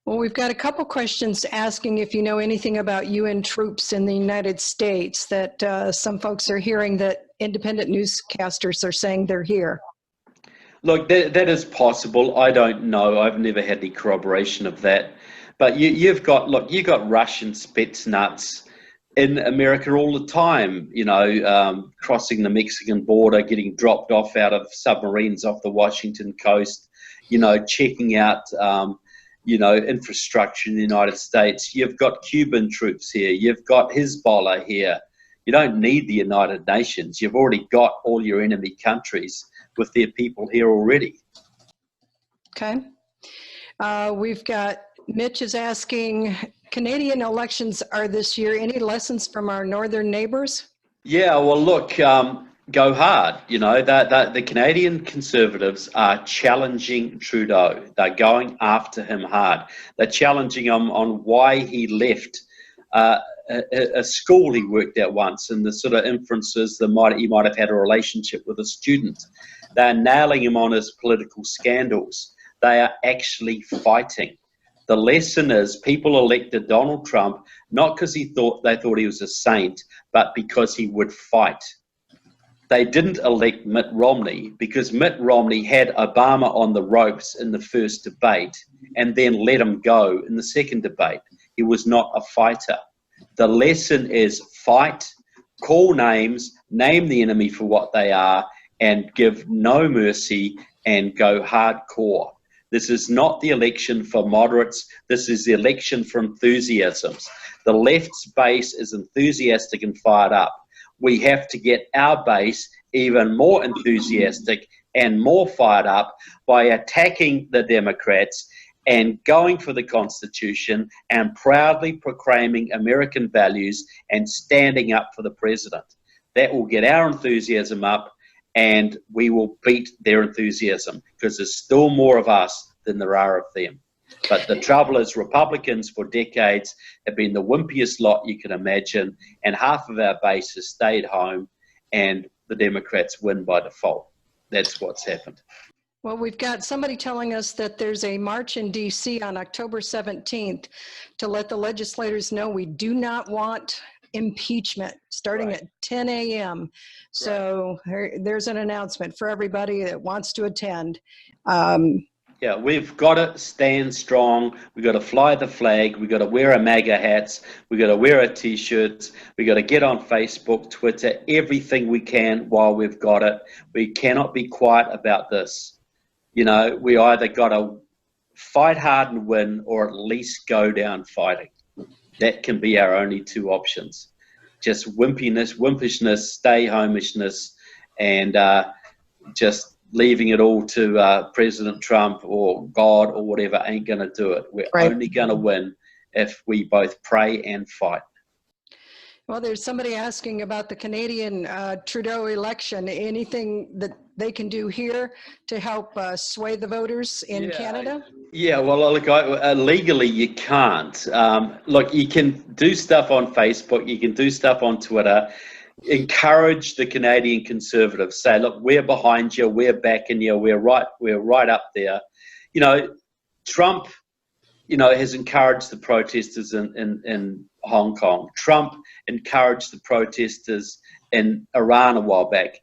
Well, we've got a couple questions asking if you know anything about UN troops in the United States, that some folks are hearing that independent newscasters are saying they're here. Look, that is possible. I don't know. I've never had any corroboration of that. But you've got Russian Spetsnaz in America all the time, crossing the Mexican border, getting dropped off out of submarines off the Washington coast, checking out, infrastructure in the United States. You've got Cuban troops here. You've got Hezbollah here. You don't need the United Nations. You've already got all your enemy countries with their people here already. Okay. We've got Mitch is asking, Canadian elections are this year. Any lessons from our northern neighbors? Yeah, well, look, go hard. You know, the Canadian Conservatives are challenging Trudeau. They're going after him hard. They're challenging him on why he left a school he worked at once, and the sort of inferences that he might have had a relationship with a student. They're nailing him on his political scandals. They are actually fighting. The lesson is people elected Donald Trump not because they thought he was a saint, but because he would fight. They didn't elect Mitt Romney because Mitt Romney had Obama on the ropes in the first debate and then let him go in the second debate. He was not a fighter. The lesson is fight, call names, name the enemy for what they are, and give no mercy and go hardcore. This is not the election for moderates. This is the election for enthusiasms. The left's base is enthusiastic and fired up. We have to get our base even more enthusiastic and more fired up by attacking the Democrats and going for the Constitution and proudly proclaiming American values and standing up for the president. That will get our enthusiasm up, and we will beat their enthusiasm because there's still more of us than there are of them. But the trouble is Republicans for decades have been the wimpiest lot you can imagine, and half of our base has stayed home, and the Democrats win by default. That's what's happened. Well, we've got somebody telling us that there's a march in DC on October 17th to let the legislators know we do not want impeachment starting at 10 a.m. So there's an announcement for everybody that wants to attend. Yeah, we've got to stand strong. We've got to fly the flag. We've got to wear our MAGA hats. We've got to wear our T-shirts. We've got to get on Facebook, Twitter, everything we can while we've got it. We cannot be quiet about this. You know, we either got to fight hard and win or at least go down fighting. That can be our only two options. Just wimpishness, stay-homishness, and just leaving it all to President Trump or God or whatever ain't going to do it. We're only going to win if we both pray and fight. Well, there's somebody asking about the Canadian Trudeau election. Anything that they can do here to help sway the voters in Canada? Yeah, well, look, legally you can't. Look, you can do stuff on Facebook. You can do stuff on Twitter. Encourage the Canadian Conservatives. Say, look, we're behind you. We're backing you. We're right up there. You know, Trump, you know, has encouraged the protesters in Hong Kong. Trump encouraged the protesters in Iran a while back.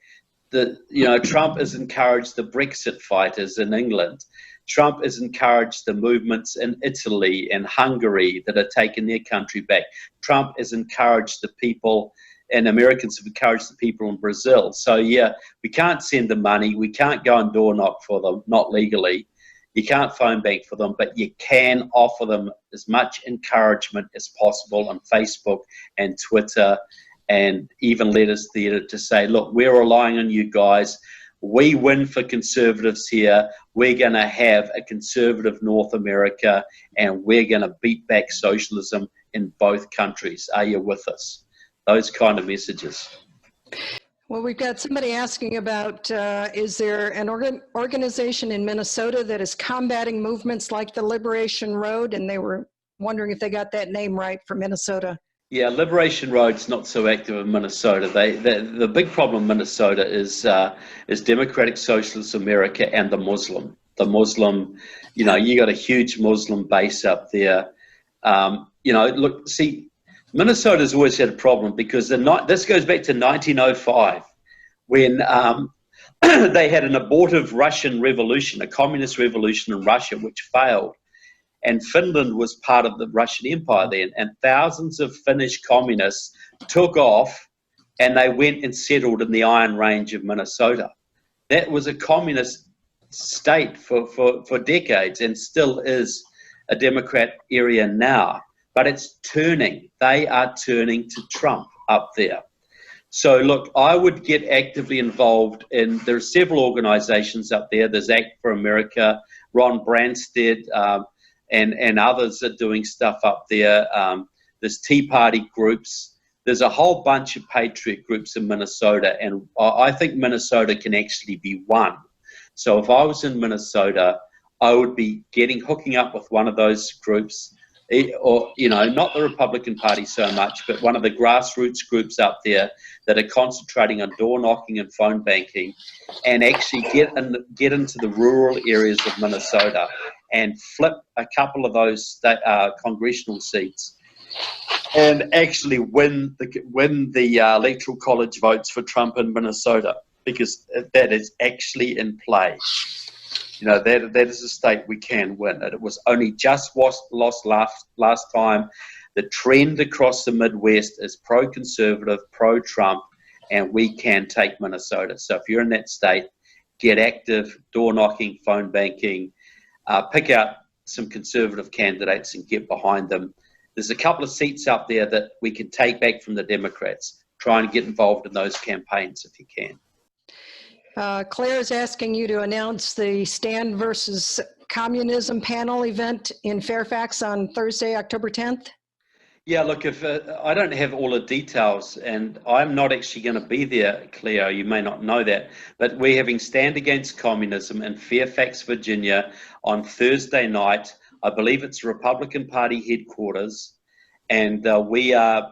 Trump has encouraged the Brexit fighters in England. Trump has encouraged the movements in Italy and Hungary that are taking their country back. Trump has encouraged the people, and Americans have encouraged the people in Brazil. So, yeah, we can't send them money. We can't go and door knock for them, not legally. You can't phone bank for them, but you can offer them as much encouragement as possible on Facebook and Twitter, and even letters there to say, look, we're relying on you guys. We win for conservatives here. We're going to have a conservative North America, and we're going to beat back socialism in both countries. Are you with us? Those kind of messages. Well, we've got somebody asking about, is there an organization in Minnesota that is combating movements like the Liberation Road? And they were wondering if they got that name right for Minnesota. Yeah, Liberation Road's not so active in Minnesota. The big problem in Minnesota is Democratic Socialist America and the Muslim. The Muslim, you know, you got a huge Muslim base up there. Look, see, Minnesota's always had a problem because this goes back to 1905 when they had an abortive Russian revolution, a communist revolution in Russia, which failed. And Finland was part of the Russian Empire then, and thousands of Finnish communists took off and they went and settled in the Iron Range of Minnesota. That was a communist state for decades and still is a Democrat area now. But it's turning. They are turning to Trump up there. So, look, I would get actively involved in, there are several organizations up there. There's Act for America, Ron Branstad, and others are doing stuff up there. There's Tea Party groups. there's a whole bunch of patriot groups in Minnesota, and I think Minnesota can actually be one. So if I was in Minnesota, I would be hooking up with one of those groups, or, you know, not the Republican Party so much, but one of the grassroots groups up there that are concentrating on door knocking and phone banking, and actually get into the rural areas of Minnesota and flip a couple of those congressional seats, and actually win the electoral college votes for Trump in Minnesota, because that is actually in play. You know, that is a state we can win. It was only just lost last time. The trend across the Midwest is pro-conservative, pro-Trump, and we can take Minnesota. So if you're in that state, get active, door knocking, phone banking, pick out some conservative candidates and get behind them. There's a couple of seats out there that we can take back from the Democrats. Try and get involved in those campaigns if you can. Claire is asking you to announce the Stand versus Communism panel event in Fairfax on Thursday, October 10th. Yeah, look, if I don't have all the details, and I'm not actually going to be there, Cleo, you may not know that, but we're having Stand Against Communism in Fairfax, Virginia on Thursday night. I believe it's Republican Party headquarters, and we are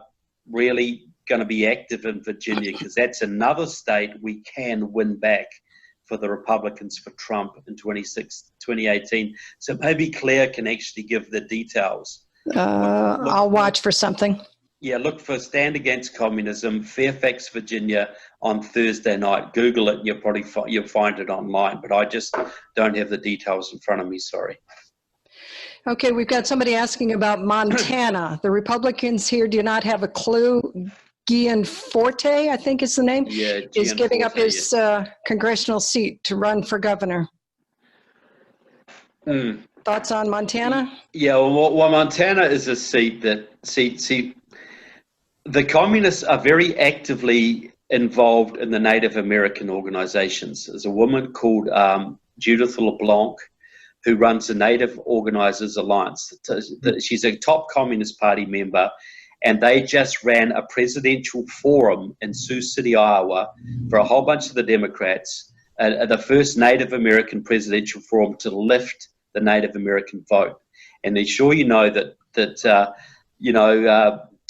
really going to be active in Virginia, because that's another state we can win back for the Republicans for Trump in 2018. So maybe Claire can actually give the details. I'll watch for something. Yeah, look for Stand Against Communism, Fairfax, Virginia on Thursday night. Google it and you'll find it online, but I just don't have the details in front of me, sorry. Okay, we've got somebody asking about Montana. The Republicans here do not have a clue. Gianforte, I think is the name, Yeah, is giving up Gianforte, his congressional seat to run for governor. Thoughts on Montana? Yeah, well, Montana is a seat that, see, the communists are very actively involved in the Native American organizations. There's a woman called Judith LeBlanc who runs the Native Organizers Alliance. She's a top Communist Party member, and they just ran a presidential forum in Sioux City, Iowa, for a whole bunch of the Democrats, the first Native American presidential forum to lift the Native American vote. And they're sure you know that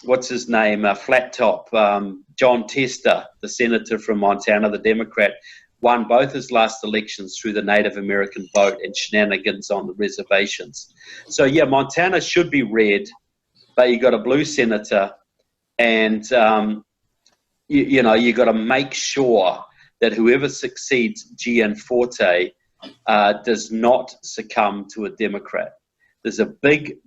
what's his name, Flat Top, John Tester, the senator from Montana, the Democrat, won both his last elections through the Native American vote and shenanigans on the reservations. So yeah, Montana should be red, but you got a blue senator, and you got to make sure that whoever succeeds Gianforte does not succumb to a Democrat. There's a big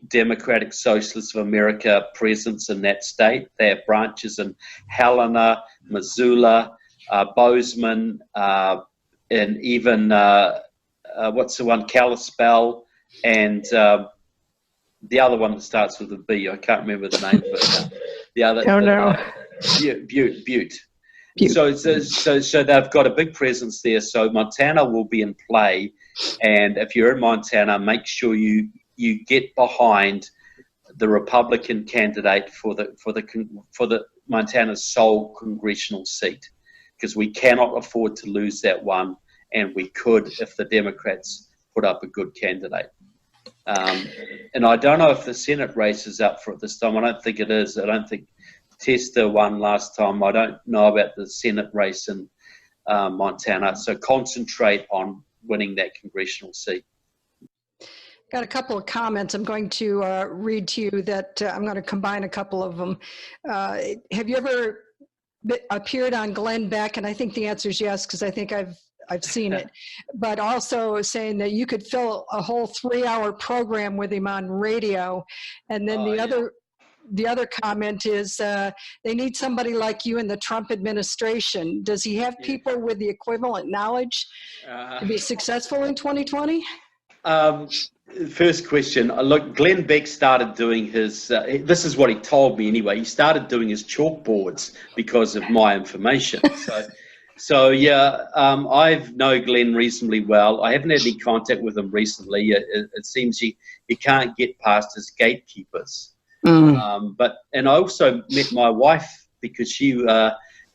Democratic Socialists of America presence in that state. They have branches in Helena, Missoula, Bozeman, and even what's the one, Kalispell, and the other one that starts with a B. I can't remember the name of it. The other. Oh no. Butte. So they've got a big presence there. So Montana will be in play, and if you're in Montana, make sure you get behind the Republican candidate for the Montana's sole congressional seat, because we cannot afford to lose that one, and we could if the Democrats put up a good candidate. And I don't know if the Senate race is up for it this time. I don't think it is. I don't think Tester won last time. I don't know about the Senate race in Montana. So concentrate on winning that congressional seat. Got a couple of comments I'm going to read to you that I'm going to combine a couple of them. Have you ever appeared on Glenn Beck? And I think the answer is yes, because I think I've seen it, but also saying that you could fill a whole 3-hour program with him on radio. And then the other comment is they need somebody like you in the Trump administration. Does he have people with the equivalent knowledge to be successful in 2020? First question. Look, Glenn Beck started doing his, this is what he told me anyway, he started doing his chalkboards because of my information. So yeah, I know Glenn reasonably well. I haven't had any contact with him recently. It seems he can't get past his gatekeepers. And I also met my wife because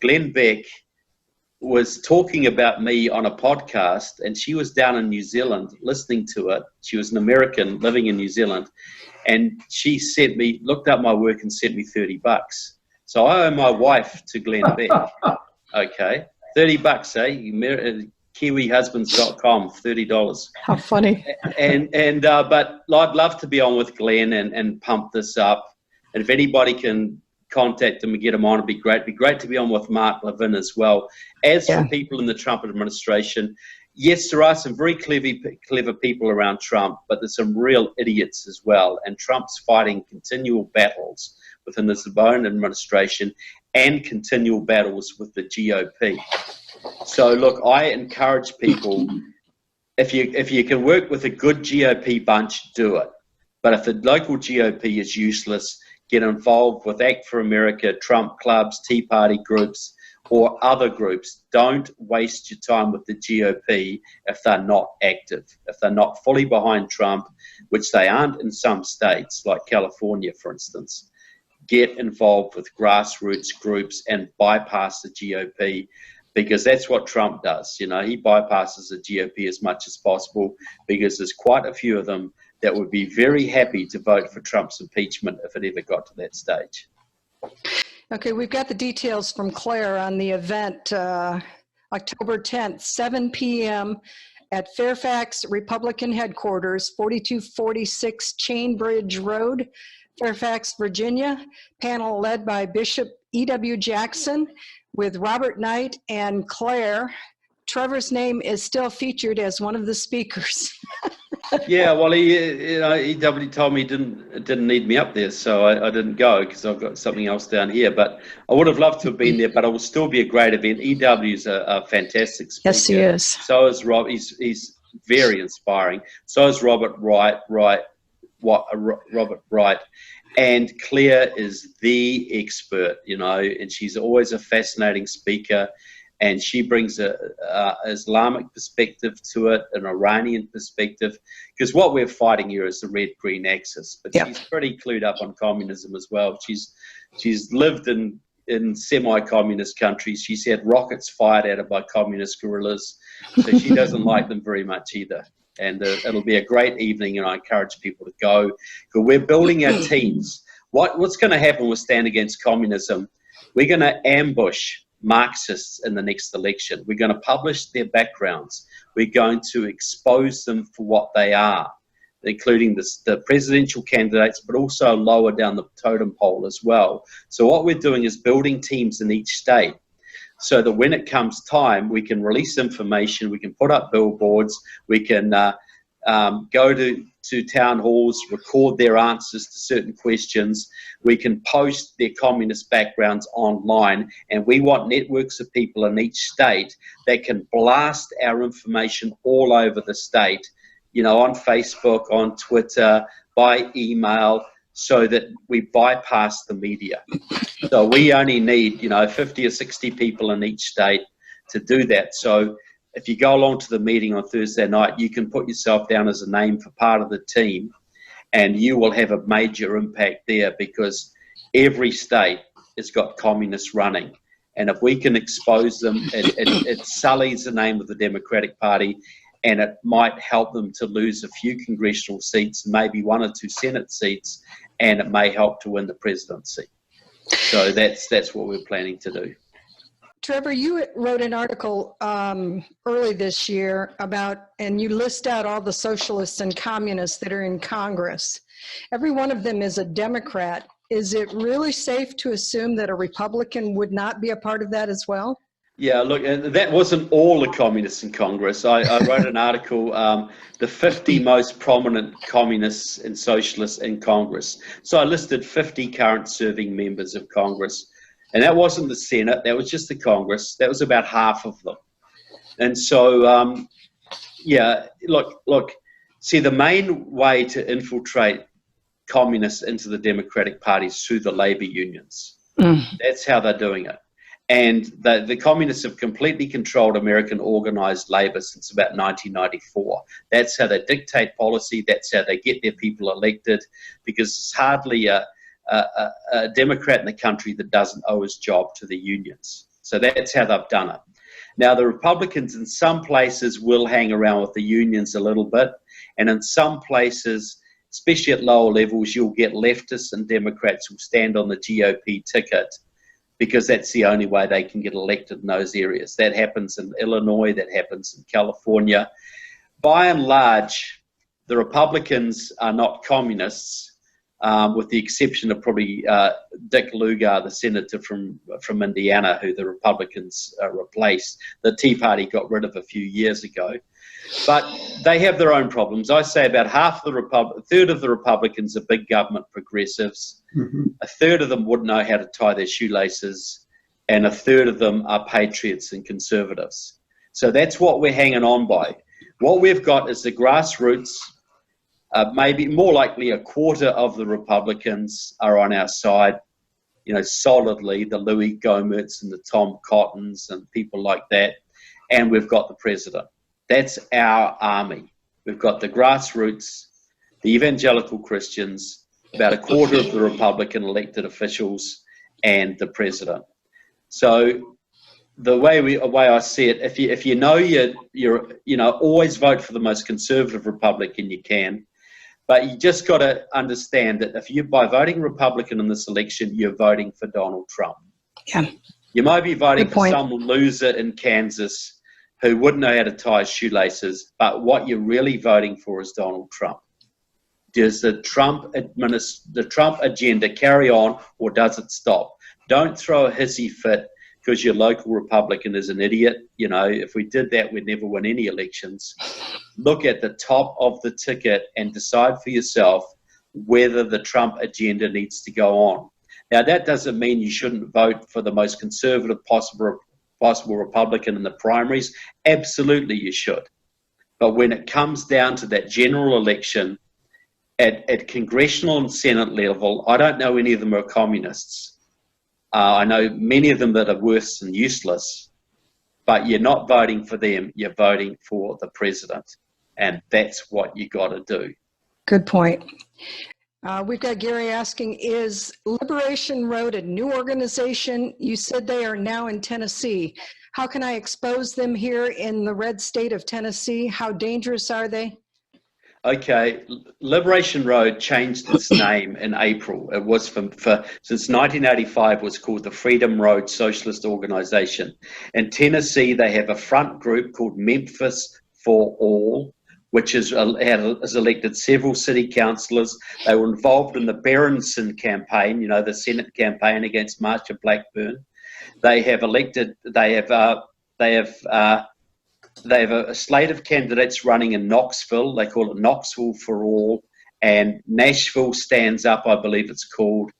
Glenn Beck was talking about me on a podcast, and she was down in New Zealand listening to it. She was an American living in New Zealand, and she looked up my work and sent me $30. So I owe my wife to Glenn Beck. Okay, $30, eh? KiwiHusbands.com, $30. How funny. But I'd love to be on with Glenn and pump this up. And if anybody can contact him and get him on, it'd be great. It'd be great to be on with Mark Levin as well. As for people in the Trump administration, yes, there are some very clever people around Trump, but there's some real idiots as well. And Trump's fighting continual battles within his own administration and continual battles with the GOP. So look, I encourage people, if you can work with a good GOP bunch, do it. But if the local GOP is useless, get involved with Act for America, Trump clubs, Tea Party groups, or other groups. Don't waste your time with the GOP if they're not active, if they're not fully behind Trump, which they aren't in some states, like California, for instance. Get involved with grassroots groups and bypass the GOP, because that's what Trump does. You know, he bypasses the GOP as much as possible, because there's quite a few of them that would be very happy to vote for Trump's impeachment if it ever got to that stage. Okay, we've got the details from Claire on the event, October 10th, 7 p.m. at Fairfax Republican Headquarters, 4246 Chain Bridge Road, Fairfax, Virginia. Panel led by Bishop E.W. Jackson with Robert Knight and Claire. Trevor's name is still featured as one of the speakers. Yeah, well, he told me he didn't need me up there, so I didn't go because I've got something else down here. But I would have loved to have been there, but it will still be a great event. EW's a fantastic speaker. Yes, he is. So is Rob. He's very inspiring. So is Robert Wright. Robert Wright. And Claire is the expert, you know, and she's always a fascinating speaker. And she brings a Islamic perspective to it, an Iranian perspective, because what we're fighting here is the red-green axis. But she's pretty clued up on communism as well. She's lived in semi-communist countries. She's had rockets fired at her by communist guerrillas, so she doesn't like them very much either. And it'll be a great evening, and I encourage people to go. Because we're building our teams. What's going to happen with Stand Against Communism? We're going to ambush Marxists in the next election. We're going to publish their backgrounds. We're going to expose them for what they are, including the presidential candidates, but also lower down the totem pole as well. So what we're doing is building teams in each state so that when it comes time, we can release information, we can put up billboards, we can go to town halls, record their answers to certain questions. We can post their communist backgrounds online, and we want networks of people in each state that can blast our information all over the state, you know, on Facebook, on Twitter, by email, so that we bypass the media. So we only need, 50 or 60 people in each state to do that. So if you go along to the meeting on Thursday night, you can put yourself down as a name for part of the team, and you will have a major impact there, because every state has got communists running. And if we can expose them, it sullies the name of the Democratic Party, and it might help them to lose a few congressional seats, maybe 1 or 2 Senate seats, and it may help to win the presidency. So that's what we're planning to do. Trevor, you wrote an article early this year about, and you list out all the socialists and communists that are in Congress. Every one of them is a Democrat. Is it really safe to assume that a Republican would not be a part of that as well? Yeah, look, and that wasn't all the communists in Congress. I wrote an article, the 50 most prominent communists and socialists in Congress. So I listed 50 current serving members of Congress. And that wasn't the Senate, that was just the Congress. That was about half of them. And so, look, see, the main way to infiltrate communists into the Democratic Party is through the labor unions. That's how they're doing it. And the communists have completely controlled American organized labor since about 1994. That's how they dictate policy. That's how they get their people elected, because it's hardly a a Democrat in the country that doesn't owe his job to the unions. So that's how they've done it. Now, the Republicans in some places will hang around with the unions a little bit, and in some places, especially at lower levels, you'll get leftists and Democrats who stand on the GOP ticket because that's the only way they can get elected in those areas. That happens in Illinois, that happens in California. By and large, the Republicans are not communists, with the exception of probably Dick Lugar, the senator from Indiana, who the Republicans replaced. The Tea Party got rid of a few years ago. But they have their own problems. I say about a third of the Republicans are big government progressives. Mm-hmm. A third of them wouldn't know how to tie their shoelaces, and a third of them are patriots and conservatives. So that's what we're hanging on by. What we've got is the grassroots. Maybe more likely a quarter of the Republicans are on our side, solidly, the Louis Gohmerts and the Tom Cottons and people like that. And we've got the president. That's our army. We've got the grassroots, the evangelical Christians, about a quarter of the Republican elected officials, and the president. So the way I see it, if you know you're always vote for the most conservative Republican you can, but you just got to understand that by voting Republican in this election, you're voting for Donald Trump. Yeah. You might be voting Good for point. some loser in Kansas who wouldn't know how to tie his shoelaces, but what you're really voting for is Donald Trump. Does the Trump agenda carry on, or does it stop? Don't throw a hissy fit because your local Republican is an idiot. If we did that, we'd never win any elections. Look at the top of the ticket and decide for yourself whether the Trump agenda needs to go on. Now, that doesn't mean you shouldn't vote for the most conservative possible Republican in the primaries. Absolutely you should. But when it comes down to that general election, at congressional and Senate level, I don't know any of them are communists. I know many of them that are worse than useless, but you're not voting for them, you're voting for the president. And that's what you got to do. Good point. We've got Gary asking, is Liberation Road a new organization? You said they are now in Tennessee. How can I expose them here in the red state of Tennessee? How dangerous are they? Okay, Liberation Road changed its name in April. It was since 1985 was called the Freedom Road Socialist Organization. In Tennessee, they have a front group called Memphis for All, which has elected several city councillors. They were involved in the Berenson campaign, the Senate campaign against Marsha Blackburn. They have a slate of candidates running in Knoxville. They call it Knoxville for All, and Nashville Stands Up, I believe it's called.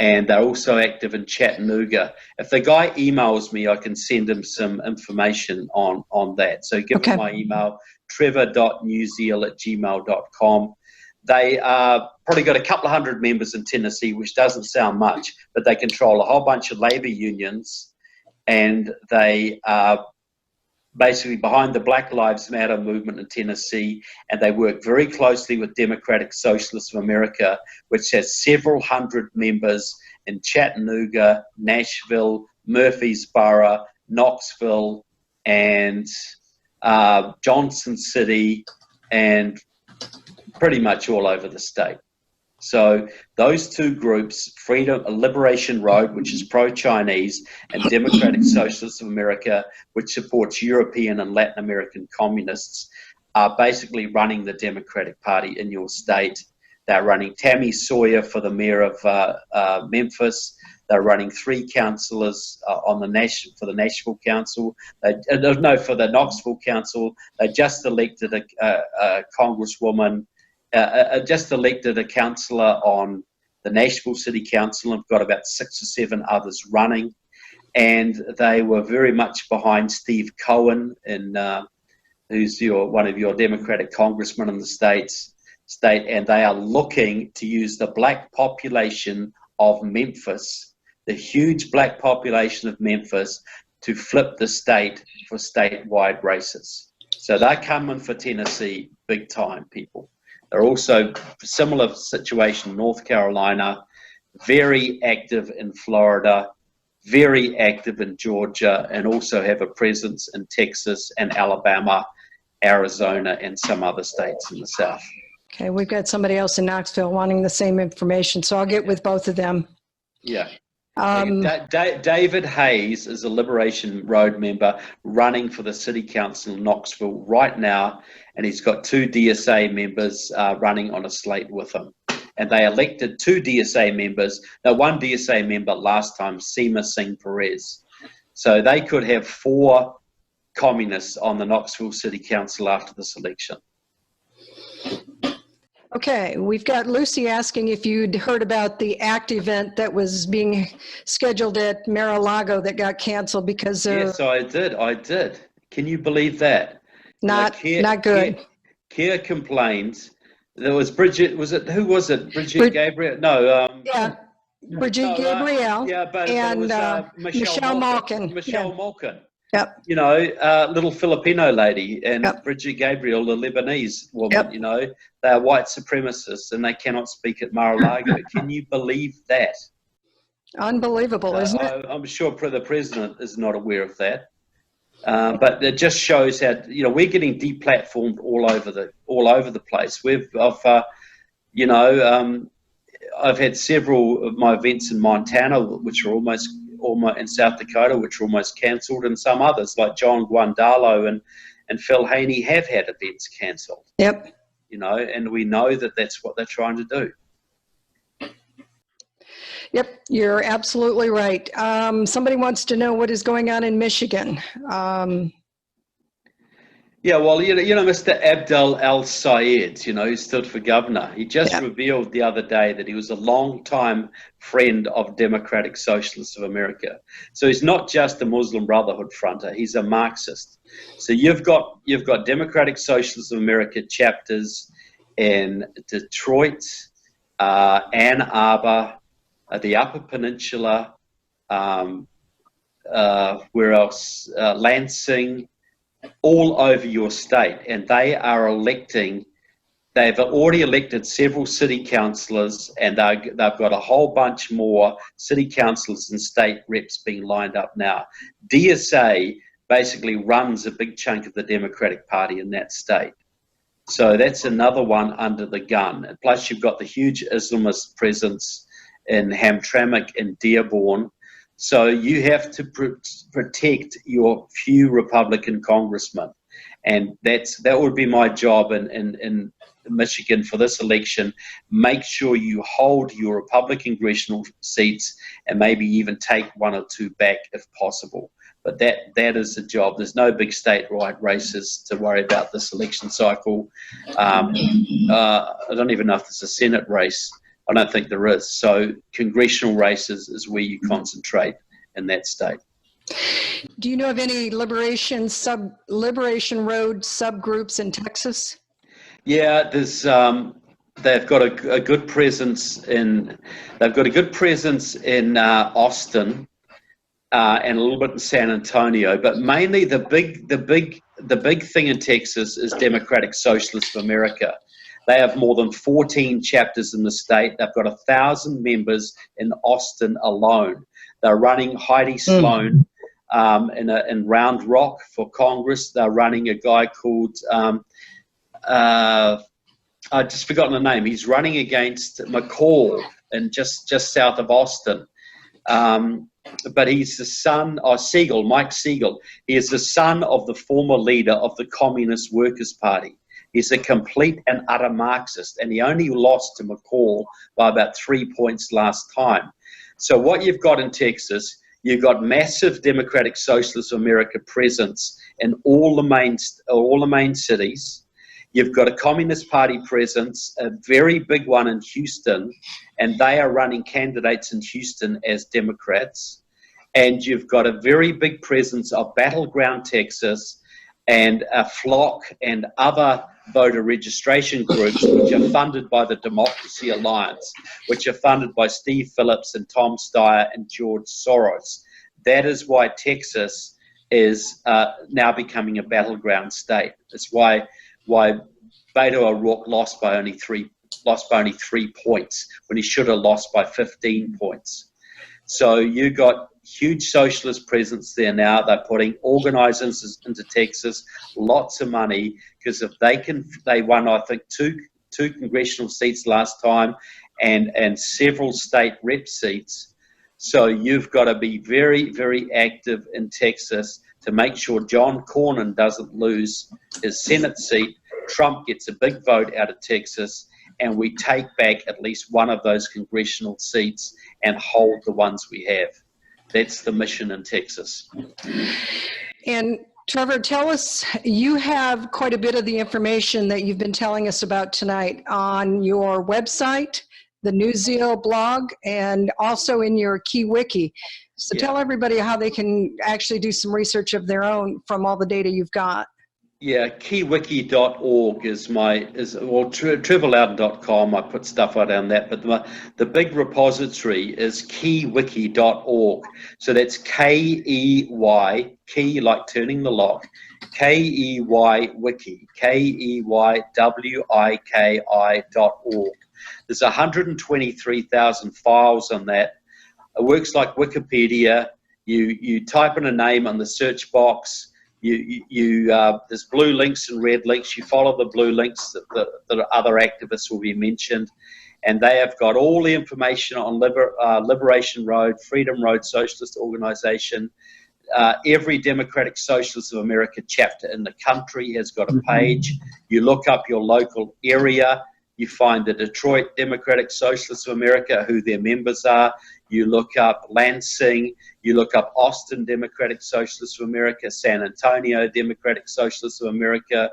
And they're also active in Chattanooga. If the guy emails me, I can send him some information on that. So give him my email, trevor.newzeal@gmail.com. They probably got a couple of hundred members in Tennessee, which doesn't sound much, but they control a whole bunch of labor unions, and they are basically behind the Black Lives Matter movement in Tennessee, and they work very closely with Democratic Socialists of America, which has several hundred members in Chattanooga, Nashville, Murfreesboro, Knoxville, and Johnson City, and pretty much all over the state. So those two groups, Liberation Road, which is pro-Chinese, and Democratic Socialists of America, which supports European and Latin American communists, are basically running the Democratic Party in your state. They're running Tammy Sawyer for the mayor of Memphis. They're running 3 councillors for the Nashville Council. For the Knoxville Council. They just elected a congresswoman. Just elected a councillor on the Nashville City Council, and have got about 6 or 7 others running. And they were very much behind Steve Cohen, who's one of your Democratic congressmen in the state, and they are looking to use the black population of Memphis, the huge black population of Memphis, to flip the state for statewide races. So they're coming for Tennessee big time, people. They're also similar situation in North Carolina, very active in Florida, very active in Georgia, and also have a presence in Texas and Alabama, Arizona, and some other states in the South. Okay, we've got somebody else in Knoxville wanting the same information, so I'll get with both of them. Yeah. David Hayes is a Liberation Road member running for the City Council in Knoxville right now, and he's got 2 DSA members running on a slate with him. And they elected 2 DSA members. Now, 1 DSA member last time, Seema Singh Perez. So they could have 4 communists on the Knoxville City Council after this election. Okay, we've got Lucy asking if you'd heard about the ACT event that was being scheduled at Mar-a-Lago that got canceled because of... Yes, I did. Can you believe that? Not good. Keir complains. There was Bridget, who was it? Bridget Gabriel? No. Yeah, Bridget Gabriel. Yeah, but and it was Michelle Malkin. Michelle Malkin. Yep. You know, little Filipino lady, and Yep. Bridget Gabriel, the Lebanese woman. Yep. You know, they are white supremacists, and they cannot speak at Mar-a-Lago. Can you believe that? Unbelievable, isn't it? I'm sure the president is not aware of that. But it just shows how, you know, we're getting deplatformed all over the place. I've had several of my events in Montana, which are almost in South Dakota, which are almost cancelled, and some others like John Guandalo and Phil Haney have had events cancelled. Yep. You know, and we know that that's what they're trying to do. Yep, you're absolutely right. Somebody wants to know what is going on in Michigan. Yeah, well, you know, Mr. Abdel El-Sayed, you know, who stood for governor, he just revealed the other day that he was a long-time friend of Democratic Socialists of America. So he's not just a Muslim Brotherhood fronter; he's a Marxist. So you've got Democratic Socialists of America chapters in Detroit, Ann Arbor, the Upper Peninsula, where else? Lansing, all over your state, and they've already elected several city councillors, and they've got a whole bunch more city councillors and state reps being lined up now. DSA basically runs a big chunk of the Democratic Party in that state. So that's another one under the gun. And plus you've got the huge Islamist presence in Hamtramck and Dearborn. So you have to protect your few Republican congressmen. And that would be my job in Michigan for this election. Make sure you hold your Republican congressional seats and maybe even take 1 or 2 back if possible. But that is the job. There's no big statewide races to worry about this election cycle. I don't even know if there's a Senate race. I don't think there is. So congressional races is where you concentrate in that state. Do you know of any Liberation Road subgroups in Texas? Yeah, there's. They've got a good presence in. They've got a good presence in Austin and a little bit in San Antonio, but mainly the big thing in Texas is Democratic Socialists of America. They have more than 14 chapters in the state. They've got 1,000 members in Austin alone. They're running Heidi Sloan in Round Rock for Congress. They're running a guy called, I've just forgotten the name. He's running against McCall in just south of Austin. But he's the son of Mike Siegel. He is the son of the former leader of the Communist Workers' Party. He's a complete and utter Marxist, and he only lost to McCall by about 3 points last time. So what you've got in Texas, you've got massive Democratic Socialists of America presence in all the main cities. You've got a Communist Party presence, a very big one in Houston, and they are running candidates in Houston as Democrats. And you've got a very big presence of Battleground Texas and a Flock and other voter registration groups which are funded by the Democracy Alliance, which are funded by Steve Phillips and Tom Steyer and George Soros. That is why Texas is now becoming a battleground state. It's why Beto O'Rourke lost by only 3 lost by only 3 points when he should have lost by 15 points. So you got huge socialist presence there now. They're putting organizers into Texas, lots of money, because if they won, I think, two congressional seats last time and several state rep seats. So you've got to be very, very active in Texas to make sure John Cornyn doesn't lose his Senate seat, Trump gets a big vote out of Texas, and we take back at least one of those congressional seats and hold the ones we have. That's the mission in Texas. And Trevor, tell us, you have quite a bit of the information that you've been telling us about tonight on your website, the New Zeal blog, and also in your Key Wiki. So Yeah. tell everybody how they can actually do some research of their own from all the data you've got. Yeah, keywiki.org is trevorloudon.com. I put stuff out on that, but the big repository is keywiki.org. So that's K-E-Y, key like turning the lock, K-E-Y wiki, K-E-Y-W-I-K-I.org. There's 123,000 files on that. It works like Wikipedia. You type in a name on the search box. There's blue links and red links. You follow the blue links that other activists will be mentioned, and they have got all the information on Liberation Road, Freedom Road Socialist Organization. Every Democratic Socialist of America chapter in the country has got a page. You look up your local area. You find the Detroit Democratic Socialists of America, who their members are. You look up Lansing. You look up Austin Democratic Socialists of America, San Antonio Democratic Socialists of America,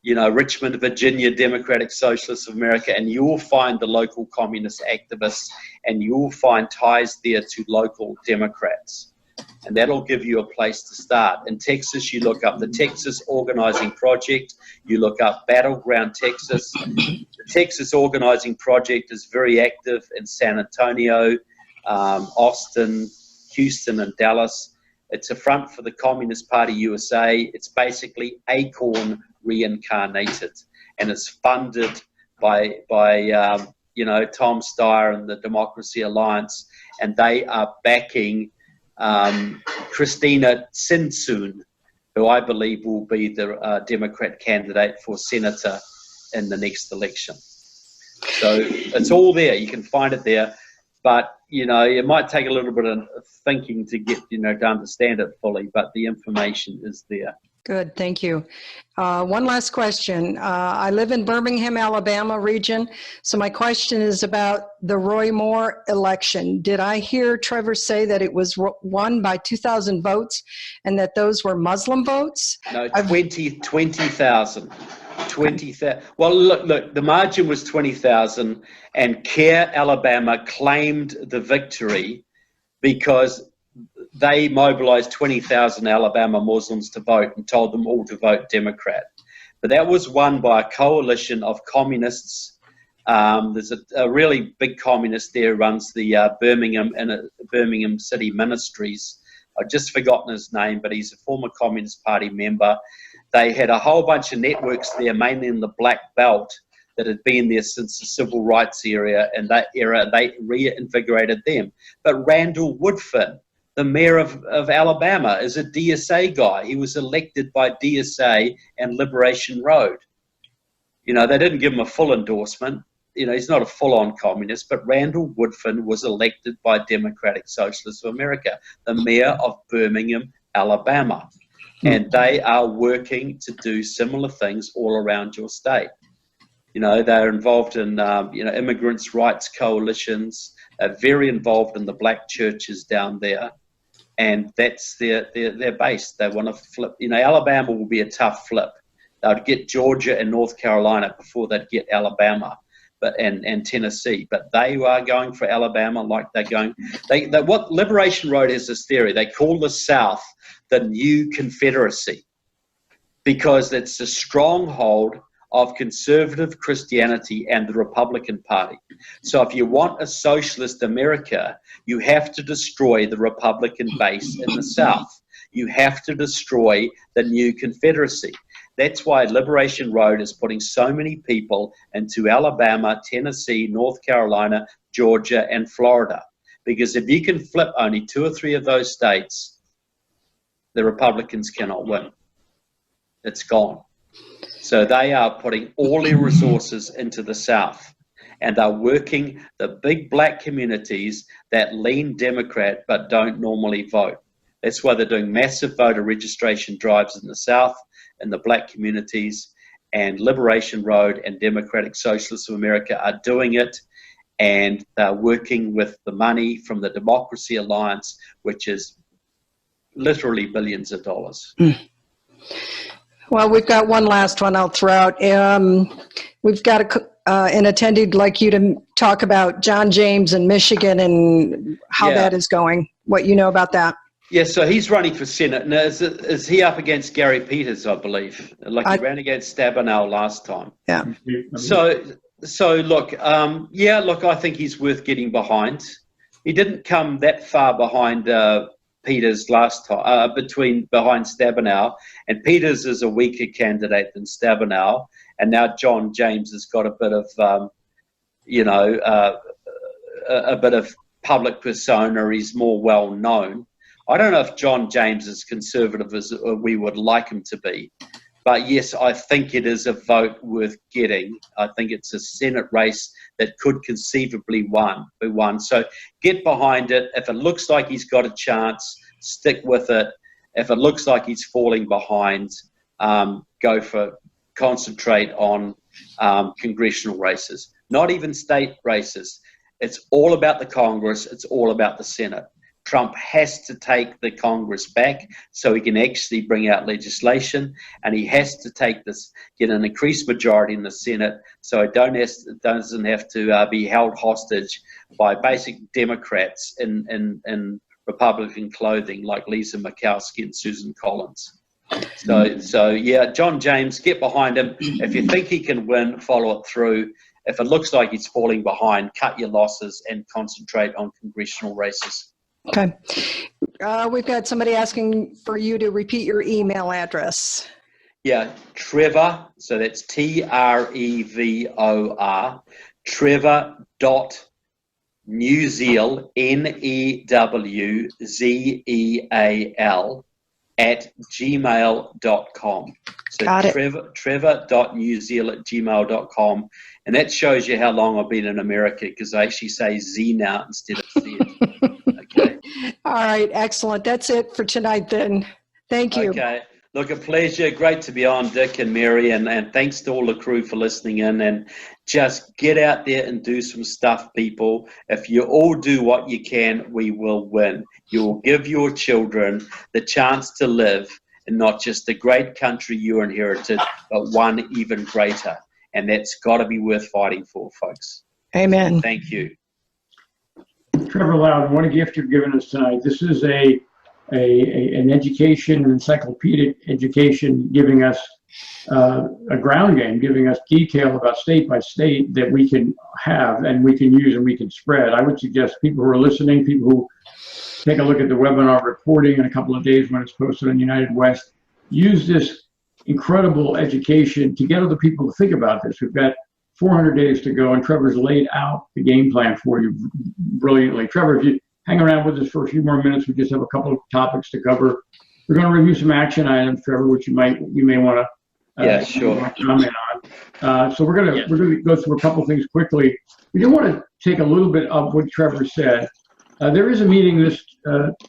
Richmond, Virginia Democratic Socialists of America, and you will find the local communist activists, and you will find ties there to local Democrats. And that'll give you a place to start. In Texas, you look up the Texas Organizing Project. You look up Battleground Texas. The Texas Organizing Project is very active in San Antonio, Austin, Houston, and Dallas. It's a front for the Communist Party USA. It's basically Acorn reincarnated, and it's funded by Tom Steyer and the Democracy Alliance, and they are backing Christina Sinsoon, who I believe will be the Democrat candidate for senator in the next election. So it's all there. You can find it there, but it might take a little bit of thinking to get to understand it fully. But the information is there. Good, thank you. One last question. I live in Birmingham, Alabama region. So my question is about the Roy Moore election. Did I hear Trevor say that it was won by 2,000 votes and that those were Muslim votes? No, 20,000. 20,000. Well, look, the margin was 20,000, and CARE Alabama claimed the victory because they mobilized 20,000 Alabama Muslims to vote and told them all to vote Democrat. But that was won by a coalition of communists. There's a really big communist there who runs the Birmingham City Ministries. I've just forgotten his name, but he's a former Communist Party member. They had a whole bunch of networks there, mainly in the Black Belt, that had been there since the civil rights era, and that era they reinvigorated them. But Randall Woodfin, the mayor of Alabama, is a DSA guy. He was elected by DSA and Liberation Road. They didn't give him a full endorsement. He's not a full-on communist, but Randall Woodfin was elected by Democratic Socialists of America, the mayor of Birmingham, Alabama. And they are working to do similar things all around your state. They're involved in, immigrants' rights coalitions. They're very involved in the black churches down there. And that's their base. They want to flip. Alabama will be a tough flip. They'd get Georgia and North Carolina before they'd get Alabama, and Tennessee. But they are going for Alabama like they're going. What Liberation Road has this theory. They call the South the new Confederacy because it's a stronghold of conservative Christianity and the Republican Party. So if you want a socialist America, you have to destroy the Republican base in the South. You have to destroy the new Confederacy. That's why Liberation Road is putting so many people into Alabama, Tennessee, North Carolina, Georgia, and Florida. Because if you can flip only 2 or 3 of those states, the Republicans cannot win. It's gone. So they are putting all their resources into the South, and they're working the big black communities that lean Democrat but don't normally vote. That's why they're doing massive voter registration drives in the South, in the black communities, and Liberation Road and Democratic Socialists of America are doing it, and they're working with the money from the Democracy Alliance, which is literally billions of dollars. Well, we've got one last one I'll throw out. We've got an attendee who'd like you to talk about John James in Michigan and how that is going, what you know about that. Yeah, so he's running for Senate. Now, is he up against Gary Peters, I believe? Like he ran against Stabenow last time. Yeah. So look, I think he's worth getting behind. He didn't come that far behind Peters last time, behind Stabenow, and Peters is a weaker candidate than Stabenow, and now John James has got a bit of, a bit of public persona. He's more well known. I don't know if John James is conservative as we would like him to be, but yes, I think it is a vote worth getting. I think it's a Senate race that could conceivably be won. So get behind it. If it looks like he's got a chance, stick with it. If it looks like he's falling behind, concentrate on congressional races, not even state races. It's all about the Congress. It's all about the Senate. Trump has to take the Congress back so he can actually bring out legislation, and he has to get an increased majority in the Senate so it doesn't have to be held hostage by basic Democrats in Republican clothing like Lisa Murkowski and Susan Collins. So yeah, John James, get behind him. If you think he can win, follow it through. If it looks like he's falling behind, cut your losses and concentrate on congressional races. Okay. We've got somebody asking for you to repeat your email address. Yeah, Trevor, so that's Trevor, Trevor.Newzeal, Newzeal, @gmail.com. So Trevor.Newzeal@gmail.com. And that shows you how long I've been in America, because I actually say Z now instead of Z. Okay. All right, excellent. That's it for tonight then. Thank you. Okay. Look, a pleasure. Great to be on, Dick and Mary, and thanks to all the crew for listening in. And just get out there and do some stuff, people. If you all do what you can, we will win. You will give your children the chance to live in not just the great country you inherited, but one even greater. And that's got to be worth fighting for, folks. Amen. Thank you. Trevor Loudon, what a gift you've given us tonight. This is an education, an encyclopedic education, giving us a ground game, giving us detail about state by state that we can have and we can use and we can spread. I would suggest people who are listening, people who take a look at the webinar recording in a couple of days when it's posted on United West, use this incredible education to get other people to think about this. We've got 400 days to go, and Trevor's laid out the game plan for you brilliantly. Trevor, if you hang around with us for a few more minutes, we just have a couple of topics to cover. We're going to review some action items, Trevor, which you may want to comment on. So we're going to go through a couple of things quickly. We do want to take a little bit of what Trevor said. There is a meeting this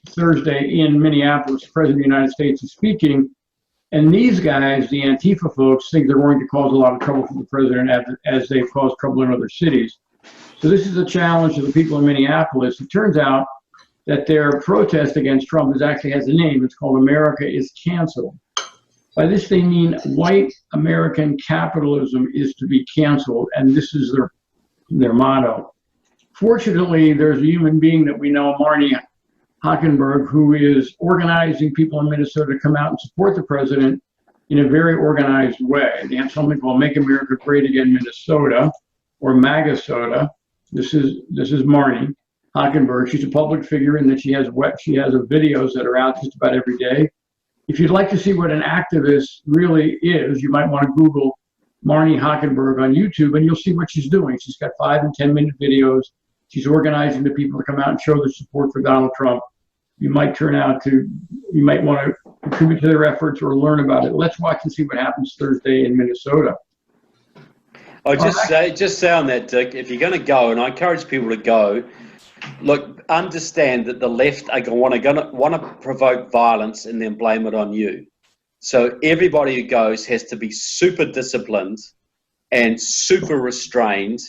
Thursday in Minneapolis. The President of the United States is speaking. And these guys, the Antifa folks, think they're going to cause a lot of trouble for the president as they've caused trouble in other cities. So this is a challenge to the people in Minneapolis. It turns out that their protest against Trump actually has a name. It's called America is Canceled. By this they mean white American capitalism is to be canceled, and this is their motto. Fortunately, there's a human being that we know, Marnie Hockenberg, who is organizing people in Minnesota to come out and support the president in a very organized way. They have something called Make America Great Again Minnesota, or MAGA-soda. This is Marnie Hockenberg. She's a public figure in that she has videos that are out just about every day. if you'd like to see what an activist really is, you might want to Google Marnie Hockenberg on YouTube, and you'll see what she's doing. She's got 5 and 10-minute videos. She's organizing the people to come out and show their support for Donald Trump. You might want to contribute to their efforts or learn about it. Let's watch and see what happens Thursday in Minnesota. I just say on that, Dick, if you're going to go, and I encourage people to go, look, understand that the left are going to provoke violence and then blame it on you. So everybody who goes has to be super disciplined and super restrained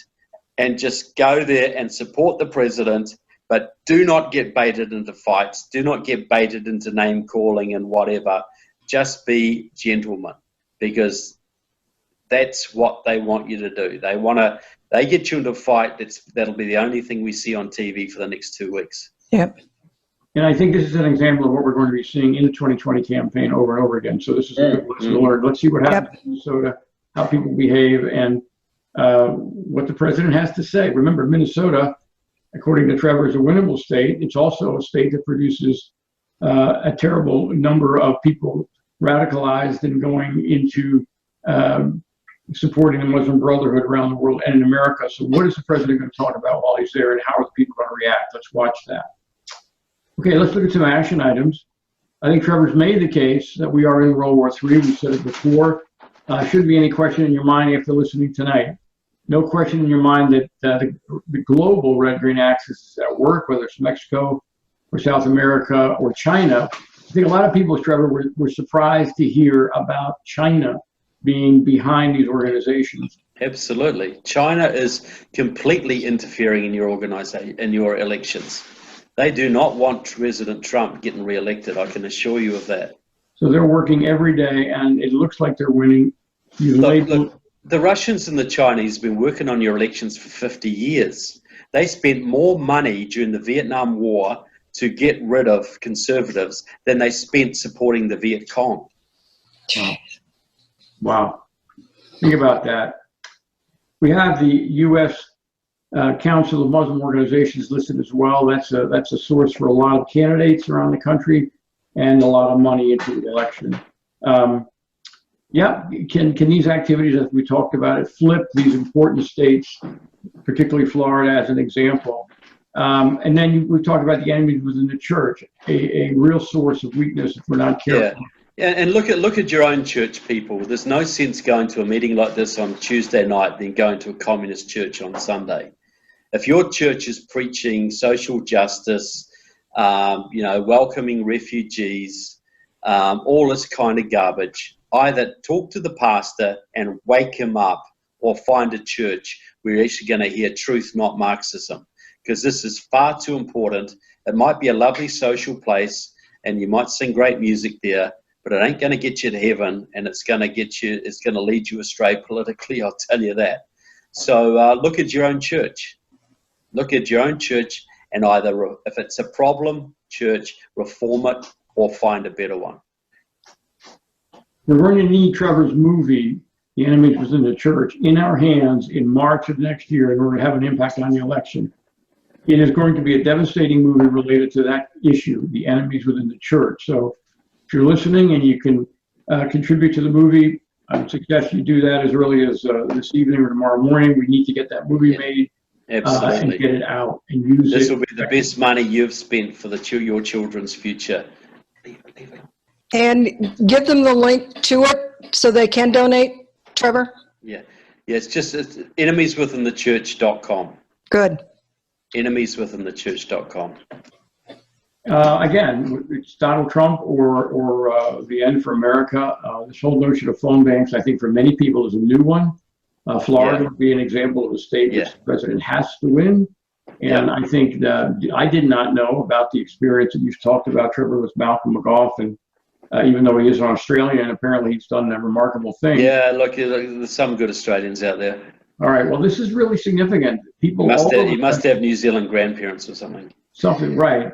and just go there and support the president, but do not get baited into fights. Do not get baited into name calling and whatever. Just be gentlemen, because that's what they want you to do. They get you into a fight. That'll be the only thing we see on TV for the next 2 weeks. Yep. And I think this is an example of what we're going to be seeing in the 2020 campaign over and over again. So this is a good lesson to learn. Let's see what happens in Minnesota, how people behave, and what the president has to say. Remember, Minnesota, according to Trevor, is a winnable state. It's also a state that produces a terrible number of people radicalized and going into supporting the Muslim Brotherhood around the world and in America. So what is the president going to talk about while he's there, and how are the people going to react? Let's watch that. Okay, let's look at some action items. I think Trevor's made the case that we are in World War III. We said it before. Shouldn't be any question in your mind after listening tonight. No question in your mind that the global red-green axis is at work, whether it's Mexico or South America or China. I think a lot of people, Trevor, were surprised to hear about China being behind these organizations. Absolutely. China is completely interfering in your organization, in your elections. They do not want President Trump getting reelected. I can assure you of that. So they're working every day, and it looks like they're winning. Look, the Russians and the Chinese have been working on your elections for 50 years. They spent more money during the Vietnam War to get rid of conservatives than they spent supporting the Viet Cong. Wow. Think about that. We have the U.S. Council of Muslim Organizations listed as well. That's a source for a lot of candidates around the country and a lot of money into the election. Can these activities, as we talked about it, flip these important states, particularly Florida as an example? And then we talked about the enemies within the church, a real source of weakness if we're not careful. Yeah, and look at your own church, people. There's no sense going to a meeting like this on Tuesday night than going to a communist church on Sunday. If your church is preaching social justice, welcoming refugees, all this kind of garbage, either talk to the pastor and wake him up, or find a church where you're actually going to hear truth, not Marxism, because this is far too important. It might be a lovely social place, and you might sing great music there, but it ain't going to get you to heaven, and it's going to lead you astray politically, I'll tell you that. So look at your own church. Look at your own church, and either, if it's a problem church, reform it or find a better one. We're going to need Trevor's movie, The Enemies Within the Church, in our hands in March of next year in order to have an impact on the election. It is going to be a devastating movie related to that issue, the enemies within the church. So if you're listening and you can contribute to the movie, I would suggest you do that as early as this evening or tomorrow morning. We need to get that movie made. Absolutely. And get it out and use it. This will be the best money you've spent for your children's future. And give them the link to it so they can donate, Trevor? Yeah, it's enemieswithinthechurch.com. Good. Enemieswithinthechurch.com. Again, it's Donald Trump or the end for America. This whole notion of phone banks, I think for many people is a new one. Florida would be an example of a state which the president has to win. And I think that I did not know about the experience that you've talked about, Trevor, with Malcolm McGough. And even though he is an Australian, apparently he's done a remarkable thing. Yeah, look, there's some good Australians out there. All right, well, this is really significant. People you must have New Zealand grandparents or something. Something, right.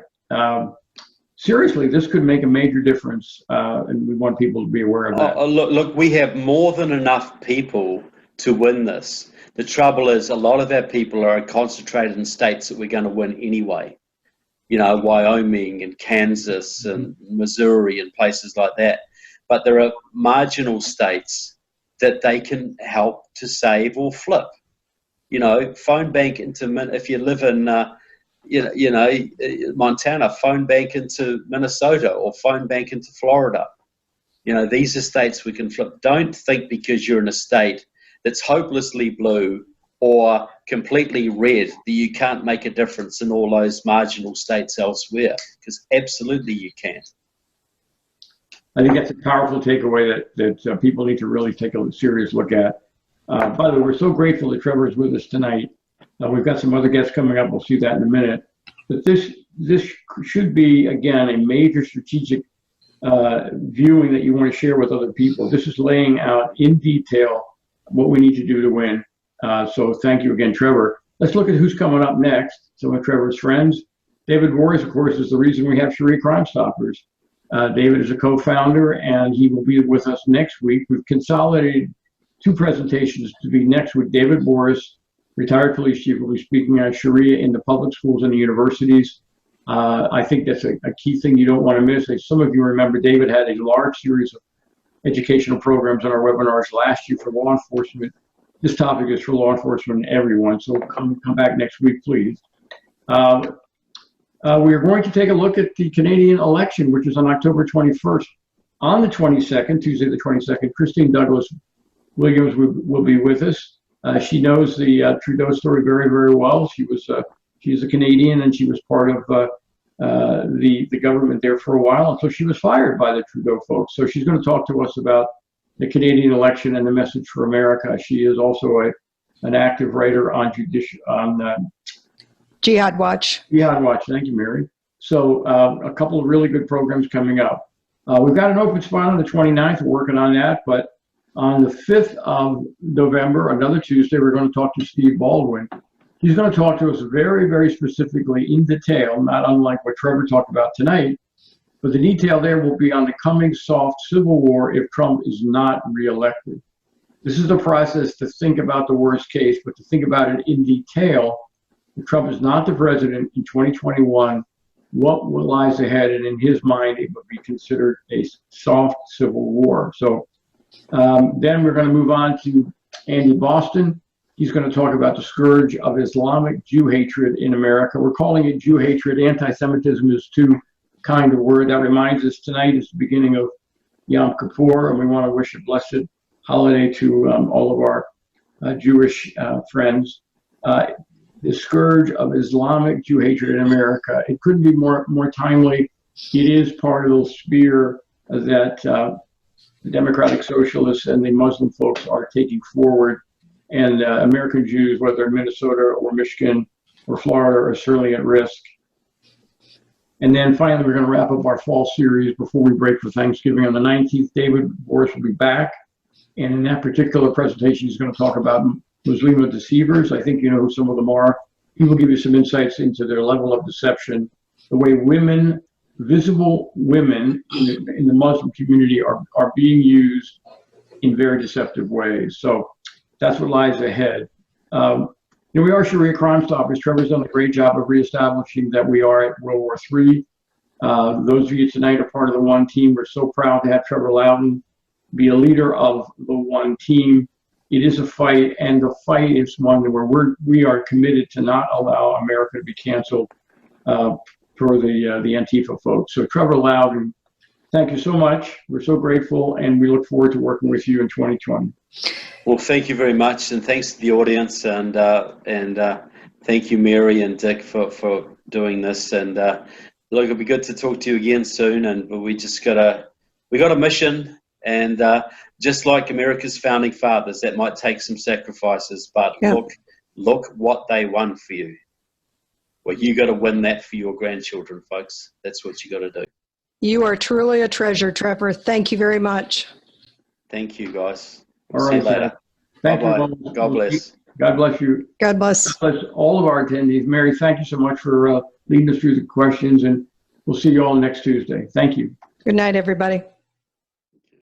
Seriously, this could make a major difference, and we want people to be aware of that. Look, we have more than enough people to win this. The trouble is a lot of our people are concentrated in states that we're going to win anyway. you know, Wyoming and Kansas and Missouri and places like that. But there are marginal states that they can help to save or flip. You know, phone bank into, if you live in, Montana, phone bank into Minnesota or phone bank into Florida. You know, these are states we can flip. Don't think because you're in a state that's hopelessly blue or completely red that you can't make a difference in all those marginal states elsewhere, because absolutely you can. I think that's a powerful takeaway that people need to really take a serious look at. By the way, we're so grateful that Trevor is with us tonight. We've got some other guests coming up. We'll see that in a minute. But this should be, again, a major strategic viewing that you want to share with other people. This is laying out in detail what we need to do to win. So thank you again, Trevor. Let's look at who's coming up next. Some of Trevor's friends. David Boris, of course, is the reason we have Sharia Crime Stoppers. David is a co-founder, and he will be with us next week. We've consolidated 2 presentations to be next week. David Boris, retired police chief, will be speaking on Sharia in the public schools and the universities. I think that's a key thing you don't want to miss. As some of you remember, David had a large series of educational programs on our webinars last year for law enforcement. This topic is for law enforcement and everyone, so come back next week, please. We are going to take a look at the Canadian election, which is on October 21st. On the 22nd, Tuesday the 22nd, Christine Douglas Williams will be with us. She knows the Trudeau story very, very well. She's a Canadian, and she was part of the government there for a while until she was fired by the Trudeau folks. So she's going to talk to us about the Canadian election and the message for America. She is also an active writer on Jihad Watch. Jihad Watch. Thank you, Mary. So a couple of really good programs coming up. We've got an open spot on the 29th. We're working on that. But on the 5th of November, another Tuesday, we're going to talk to Steve Baldwin. He's going to talk to us very, very specifically in detail, not unlike what Trevor talked about tonight. But the detail there will be on the coming soft civil war if Trump is not reelected. This is the process to think about the worst case, but to think about it in detail. If Trump is not the president in 2021, what lies ahead? And in his mind, it would be considered a soft civil war. So then we're going to move on to Andy Boston. He's going to talk about the scourge of Islamic Jew hatred in America. We're calling it Jew hatred. Anti-Semitism is too kind of word. That reminds us tonight is the beginning of Yom Kippur, and we want to wish a blessed holiday to all of our Jewish friends. The scourge of Islamic Jew hatred in America. It couldn't be more timely. It is part of the spear that the Democratic Socialists and the Muslim folks are taking forward. And American Jews, whether in Minnesota or Michigan or Florida, are certainly at risk. And then finally, we're going to wrap up our fall series before we break for Thanksgiving on the 19th. David Boris will be back. And in that particular presentation, he's going to talk about Muslima deceivers. I think you know who some of them are. He will give you some insights into their level of deception, the way women, visible women in the Muslim community are being used in very deceptive ways. So that's what lies ahead. We are Sharia Crime Stoppers. Trevor's done a great job of reestablishing that we are at World War III. Those of you tonight are part of the One Team. We're so proud to have Trevor Loudon be a leader of the One Team. It is a fight, and the fight is one where we are committed to not allow America to be canceled for the Antifa folks. So Trevor Loudon, thank you so much. We're so grateful, and we look forward to working with you in 2020. Well, thank you very much, and thanks to the audience, and thank you, Mary and Dick, for doing this. And look, it'll be good to talk to you again soon. But we got a mission, and just like America's founding fathers, that might take some sacrifices. But yeah. Look what they won for you. Well, you got to win that for your grandchildren, folks. That's what you got to do. You are truly a treasure, Trevor. Thank you very much. Thank you, guys. All See right, you later. Thank Bye-bye. you. God bless. God bless you. God bless. God bless all of our attendees. Mary, thank you so much for leading us through the questions, and we'll see you all next Tuesday. Thank you. Good night, everybody.